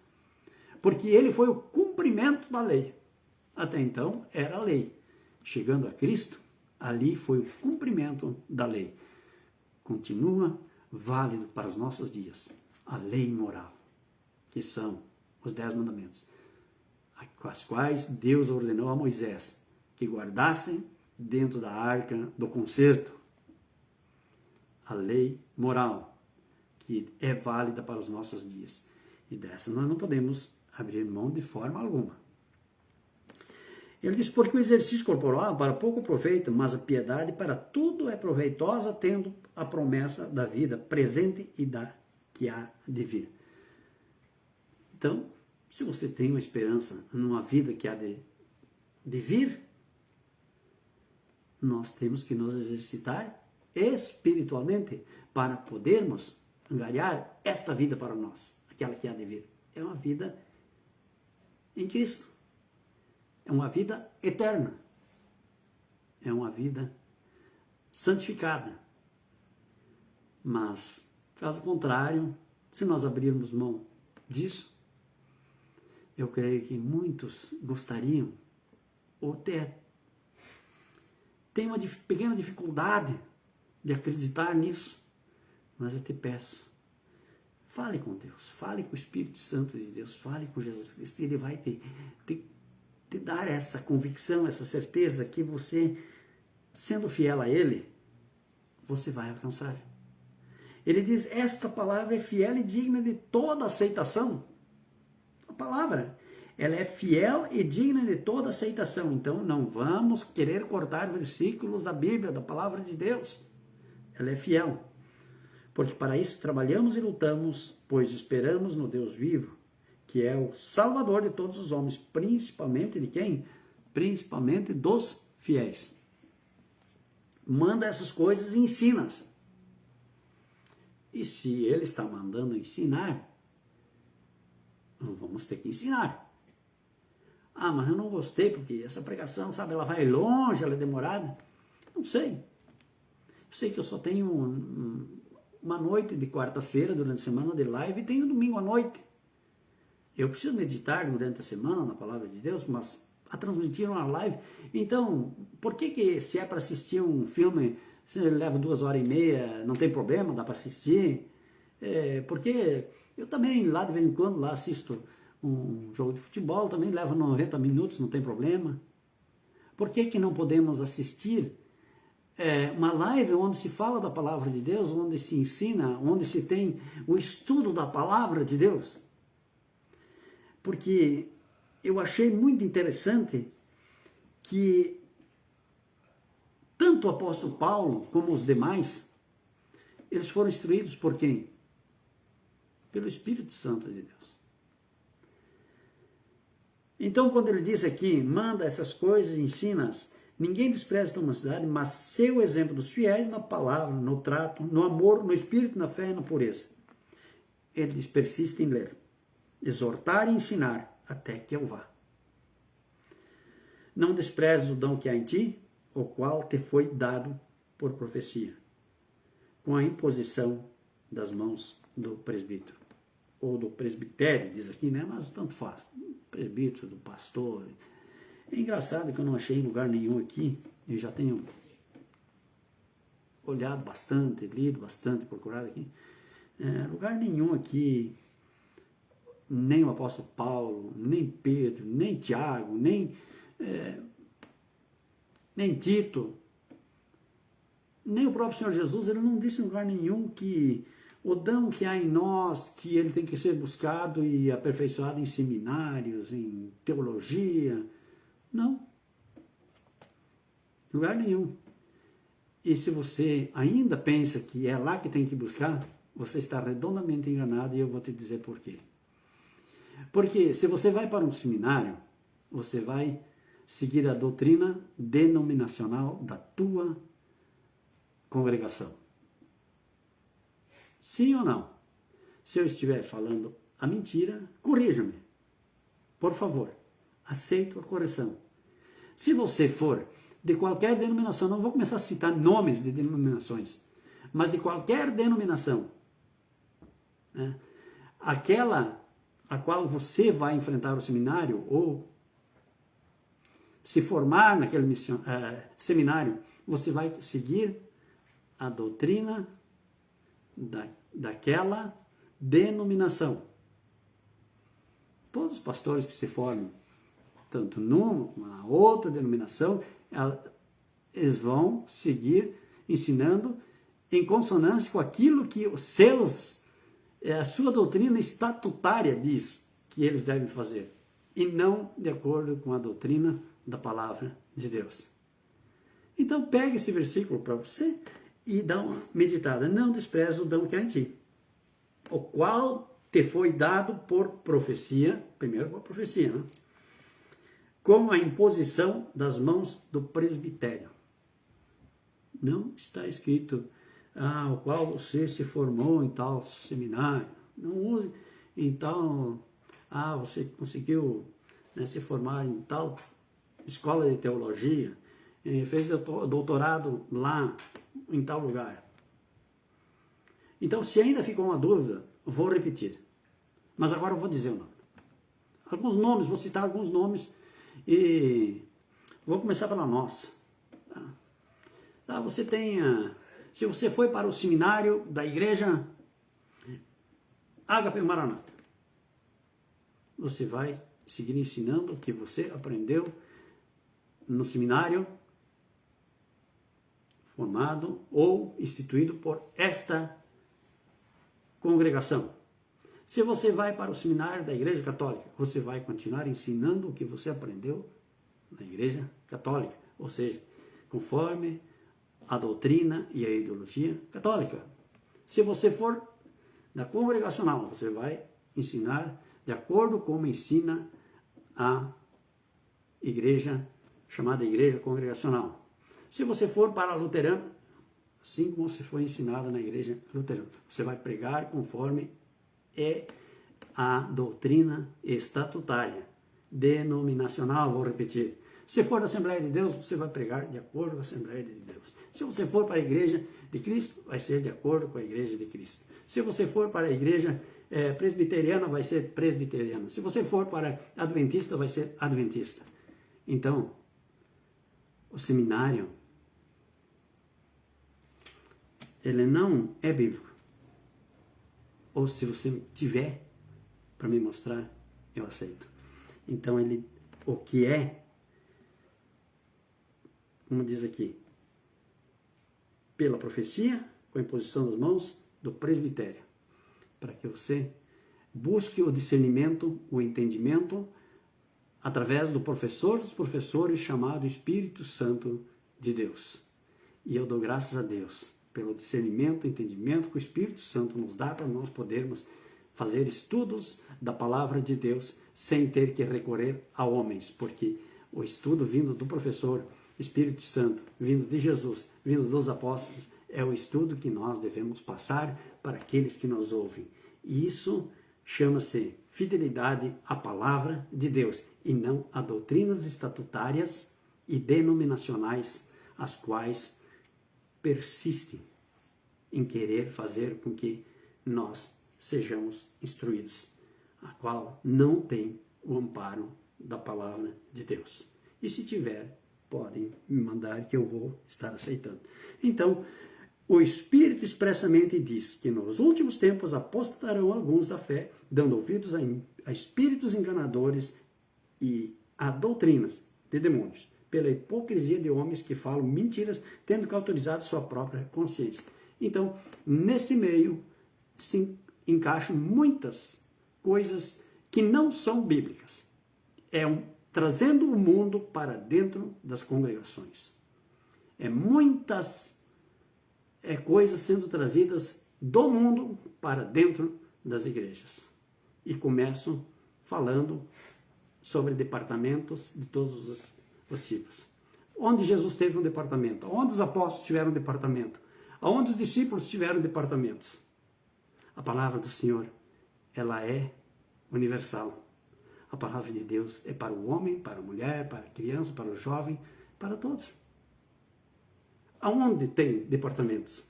Porque ele foi o cumprimento da lei. Até então era a lei. Chegando a Cristo, ali foi o cumprimento da lei. Continua válido para os nossos dias a lei moral, que são os 10 mandamentos, as quais Deus ordenou a Moisés que guardassem dentro da arca do concerto. A lei moral, que é válida para os nossos dias. E dessa nós não podemos abrir mão de forma alguma. Ele diz, porque o exercício corporal para pouco proveito, mas a piedade para tudo é proveitosa, tendo a promessa da vida presente e da que há de vir. Então, se você tem uma esperança numa vida que há de vir, nós temos que nos exercitar espiritualmente para podermos angariar esta vida para nós, aquela que há de vir. É uma vida em Cristo. É uma vida eterna. É uma vida santificada. Mas, caso contrário, se nós abrirmos mão disso, eu creio que muitos gostariam, ou até têm uma pequena dificuldade de acreditar nisso, mas eu te peço, fale com Deus, fale com o Espírito Santo de Deus, fale com Jesus Cristo, ele vai te dar essa convicção, essa certeza que você, sendo fiel a Ele, você vai alcançar. Ele diz, esta palavra é fiel e digna de toda aceitação. A palavra, ela é fiel e digna de toda aceitação. Então, não vamos querer cortar versículos da Bíblia, da palavra de Deus. Ela é fiel. Porque para isso trabalhamos e lutamos, pois esperamos no Deus vivo, que é o Salvador de todos os homens, principalmente de quem? Principalmente dos fiéis. Manda essas coisas e ensina-as. E se ele está mandando ensinar, vamos ter que ensinar. Ah, mas eu não gostei, porque essa pregação, sabe, ela vai longe, ela é demorada. Não sei. Eu sei que eu só tenho uma noite de quarta-feira durante a semana de live e tenho domingo à noite. Eu preciso meditar durante a semana na palavra de Deus, mas a transmitir uma live. Então, por que se é para assistir um filme, se leva 2h30, não tem problema, dá para assistir? Porque eu também, lá de vez em quando, lá assisto um jogo de futebol, também leva 90 minutos, não tem problema. Por que não podemos assistir uma live onde se fala da palavra de Deus, onde se ensina, onde se tem o estudo da palavra de Deus. Porque eu achei muito interessante que tanto o apóstolo Paulo como os demais, eles foram instruídos por quem? Pelo Espírito Santo de Deus. Então, quando ele diz aqui, manda essas coisas, ensina-as, ninguém despreza a tua mocidade, mas seu o exemplo dos fiéis na palavra, no trato, no amor, no espírito, na fé e na pureza. Ele diz, persiste em ler, exortar e ensinar, até que eu vá. Não desprezes o dom que há em ti, o qual te foi dado por profecia, com a imposição das mãos do presbítero, ou do presbitério, diz aqui, né? Mas tanto faz, presbítero, do pastor. É engraçado que eu não achei em lugar nenhum aqui, eu já tenho olhado bastante, lido bastante, procurado aqui, lugar nenhum aqui, nem o apóstolo Paulo, nem Pedro, nem Tiago, nem Tito, nem o próprio Senhor Jesus, ele não disse em lugar nenhum que o dom que há em nós, que ele tem que ser buscado e aperfeiçoado em seminários, em teologia. Não. Lugar nenhum. E se você ainda pensa que é lá que tem que buscar, você está redondamente enganado e eu vou te dizer por quê. Porque se você vai para um seminário, você vai seguir a doutrina denominacional da tua congregação. Sim ou não? Se eu estiver falando a mentira, corrija-me. Por favor, aceito a correção. Se você for de qualquer denominação, não vou começar a citar nomes de denominações, mas de qualquer denominação, né, aquela a qual você vai enfrentar o seminário ou se formar naquele seminário, você vai seguir a doutrina daquela denominação. Todos os pastores que se formam, tanto numa como na outra denominação, eles vão seguir ensinando em consonância com aquilo que a sua doutrina estatutária diz que eles devem fazer, e não de acordo com a doutrina da palavra de Deus. Então pegue esse versículo para você e dá uma meditada. Não despreze o dom que há em ti, o qual te foi dado por profecia, primeiro por profecia, né? Com a imposição das mãos do presbitério. Não está escrito, o qual você se formou em tal seminário. Não use em tal, você conseguiu, né, se formar em tal escola de teologia, fez doutorado lá em tal lugar. Então, se ainda ficou uma dúvida, vou repetir. Mas agora eu vou dizer o nome. Alguns nomes, vou citar alguns nomes e vou começar pela nossa. Você tem, se você foi para o seminário da igreja Ágape Maranata, você vai seguir ensinando o que você aprendeu no seminário formado ou instituído por esta congregação. Se você vai para o seminário da Igreja Católica, você vai continuar ensinando o que você aprendeu na Igreja Católica, ou seja, conforme a doutrina e a ideologia católica. Se você for da congregacional, você vai ensinar de acordo com como ensina a igreja, chamada Igreja Congregacional. Se você for para a luterana, assim como se foi ensinado na Igreja Luterana, você vai pregar conforme é a doutrina estatutária, denominacional, vou repetir. Se for da Assembleia de Deus, você vai pregar de acordo com a Assembleia de Deus. Se você for para a Igreja de Cristo, vai ser de acordo com a Igreja de Cristo. Se você for para a Igreja presbiteriana, vai ser presbiteriana. Se você for para adventista, vai ser adventista. Então, o seminário, ele não é bíblico. Ou se você tiver para me mostrar, eu aceito. Então, o que é, como diz aqui, pela profecia, com a imposição das mãos do presbitério, para que você busque o discernimento, o entendimento, através do professor dos professores, chamado Espírito Santo de Deus. E eu dou graças a Deus pelo discernimento, entendimento que o Espírito Santo nos dá para nós podermos fazer estudos da palavra de Deus sem ter que recorrer a homens, porque o estudo vindo do professor Espírito Santo, vindo de Jesus, vindo dos apóstolos, é o estudo que nós devemos passar para aqueles que nos ouvem. E isso chama-se fidelidade à palavra de Deus e não a doutrinas estatutárias e denominacionais, as quais persistem em querer fazer com que nós sejamos instruídos, a qual não tem o amparo da palavra de Deus. E se tiver, podem me mandar que eu vou estar aceitando. Então, o Espírito expressamente diz que nos últimos tempos apostatarão alguns da fé, dando ouvidos a espíritos enganadores e a doutrinas de demônios, pela hipocrisia de homens que falam mentiras, tendo que autorizar sua própria consciência. Então, nesse meio, se encaixam muitas coisas que não são bíblicas. Trazendo o mundo para dentro das congregações. Muitas coisas sendo trazidas do mundo para dentro das igrejas. E começam falando sobre departamentos de todos os tipos. Onde Jesus teve um departamento? Onde os apóstolos tiveram um departamento? Onde os discípulos tiveram departamentos? A palavra do Senhor, ela é universal. A palavra de Deus é para o homem, para a mulher, para a criança, para o jovem, para todos. Aonde tem departamentos?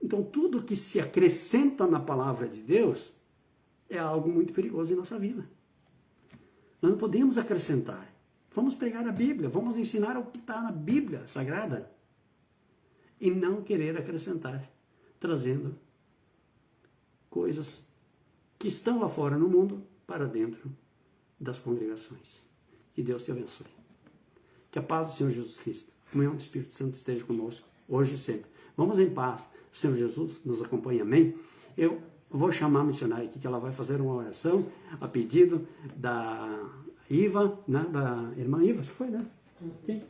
Então, tudo que se acrescenta na palavra de Deus é algo muito perigoso em nossa vida. Nós não podemos acrescentar. Vamos pregar a Bíblia, vamos ensinar o que está na Bíblia Sagrada e não querer acrescentar, trazendo coisas que estão lá fora no mundo para dentro das congregações. Que Deus te abençoe. Que a paz do Senhor Jesus Cristo, a comunhão do Espírito Santo esteja conosco, hoje e sempre. Vamos em paz. O Senhor Jesus nos acompanha, amém? Eu vou chamar a missionária aqui, que ela vai fazer uma oração a pedido da Iva, né? Da irmã Iva, acho que foi, né? Sim.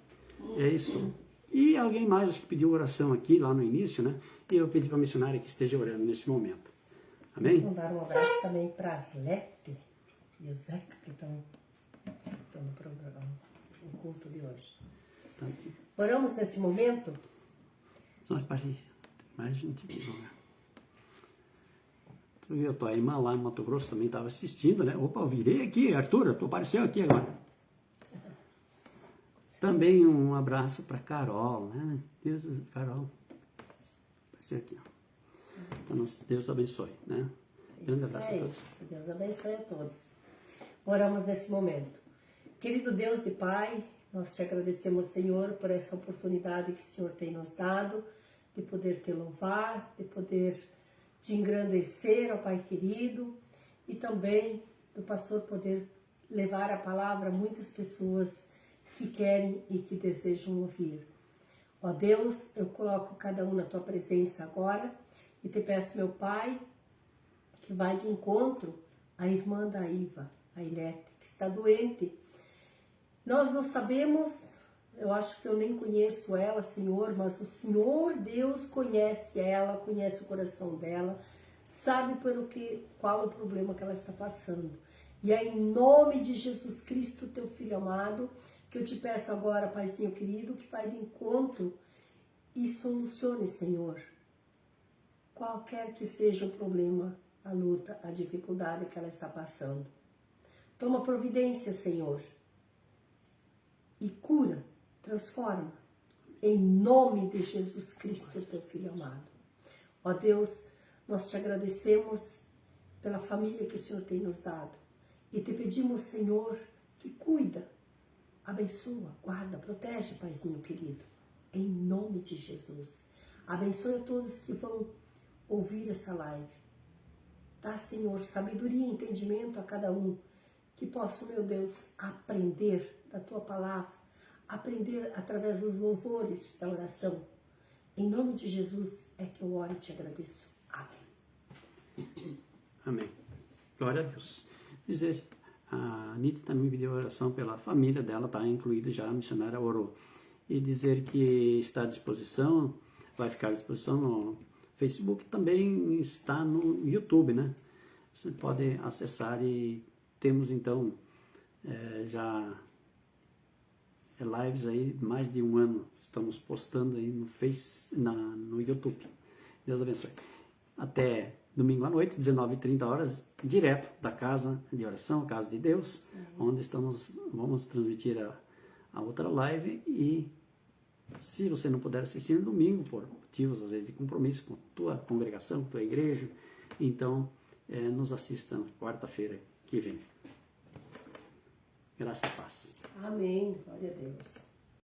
É isso. E alguém mais acho que pediu oração aqui, lá no início, né? E eu pedi para a missionária que esteja orando nesse momento. Amém? Vou mandar um abraço também para a Lete e o Zeca, que estão no programa, no culto de hoje. Também. Oramos nesse momento. Nós parei. Mais gente aqui, vamos ver. A tua irmã lá em Mato Grosso também estava assistindo, né? Opa, eu virei aqui, Arthur, tu apareceu aqui agora. Também um abraço para Carol, né? Carol, apareceu aqui, ó. Então, Deus abençoe, né? Grande abraço a todos. Deus abençoe a todos. Oramos nesse momento. Querido Deus e Pai, nós te agradecemos, Senhor, por essa oportunidade que o Senhor tem nos dado de poder te louvar, de poder te engrandecer, ó Pai querido, e também do pastor poder levar a palavra a muitas pessoas que querem e que desejam ouvir. Ó Deus, eu coloco cada um na tua presença agora e te peço, meu Pai, que vai de encontro à irmã da Iva, a Ilete, que está doente. Nós não sabemos, eu acho que eu nem conheço ela, Senhor, mas o Senhor Deus conhece ela, conhece o coração dela, sabe qual o problema que ela está passando. E é em nome de Jesus Cristo, teu Filho amado, que eu te peço agora, Paizinho querido, que vai de encontro e solucione, Senhor, qualquer que seja o problema, a luta, a dificuldade que ela está passando. Toma providência, Senhor, e cura, transforma, em nome de Jesus Cristo, teu Filho amado. Ó Deus, nós te agradecemos pela família que o Senhor tem nos dado e te pedimos, Senhor, que cuida, abençoa, guarda, protege, Paizinho querido, em nome de Jesus. Abençoe a todos que vão ouvir essa live. Dá, Senhor, sabedoria e entendimento a cada um, que possa, meu Deus, aprender da tua palavra, aprender através dos louvores da oração, Em nome de Jesus é que eu oro e te agradeço. Amém. Amém. Glória a Deus. Dizer, a Anitta também pediu oração pela família dela, está incluída já, a missionária orou. E dizer que está à disposição, vai ficar à disposição no Facebook, também está no YouTube, né? Você pode acessar e temos então já lives aí mais de um ano. Estamos postando aí no YouTube. Deus abençoe. Até domingo à noite, 19h30, direto da casa de oração, Casa de Deus, onde vamos transmitir a outra live. E se você não puder assistir no domingo, por motivos às vezes de compromisso com tua congregação, com tua igreja, então nos assista na quarta-feira que vem. Graça e paz. Amém. Glória a Deus.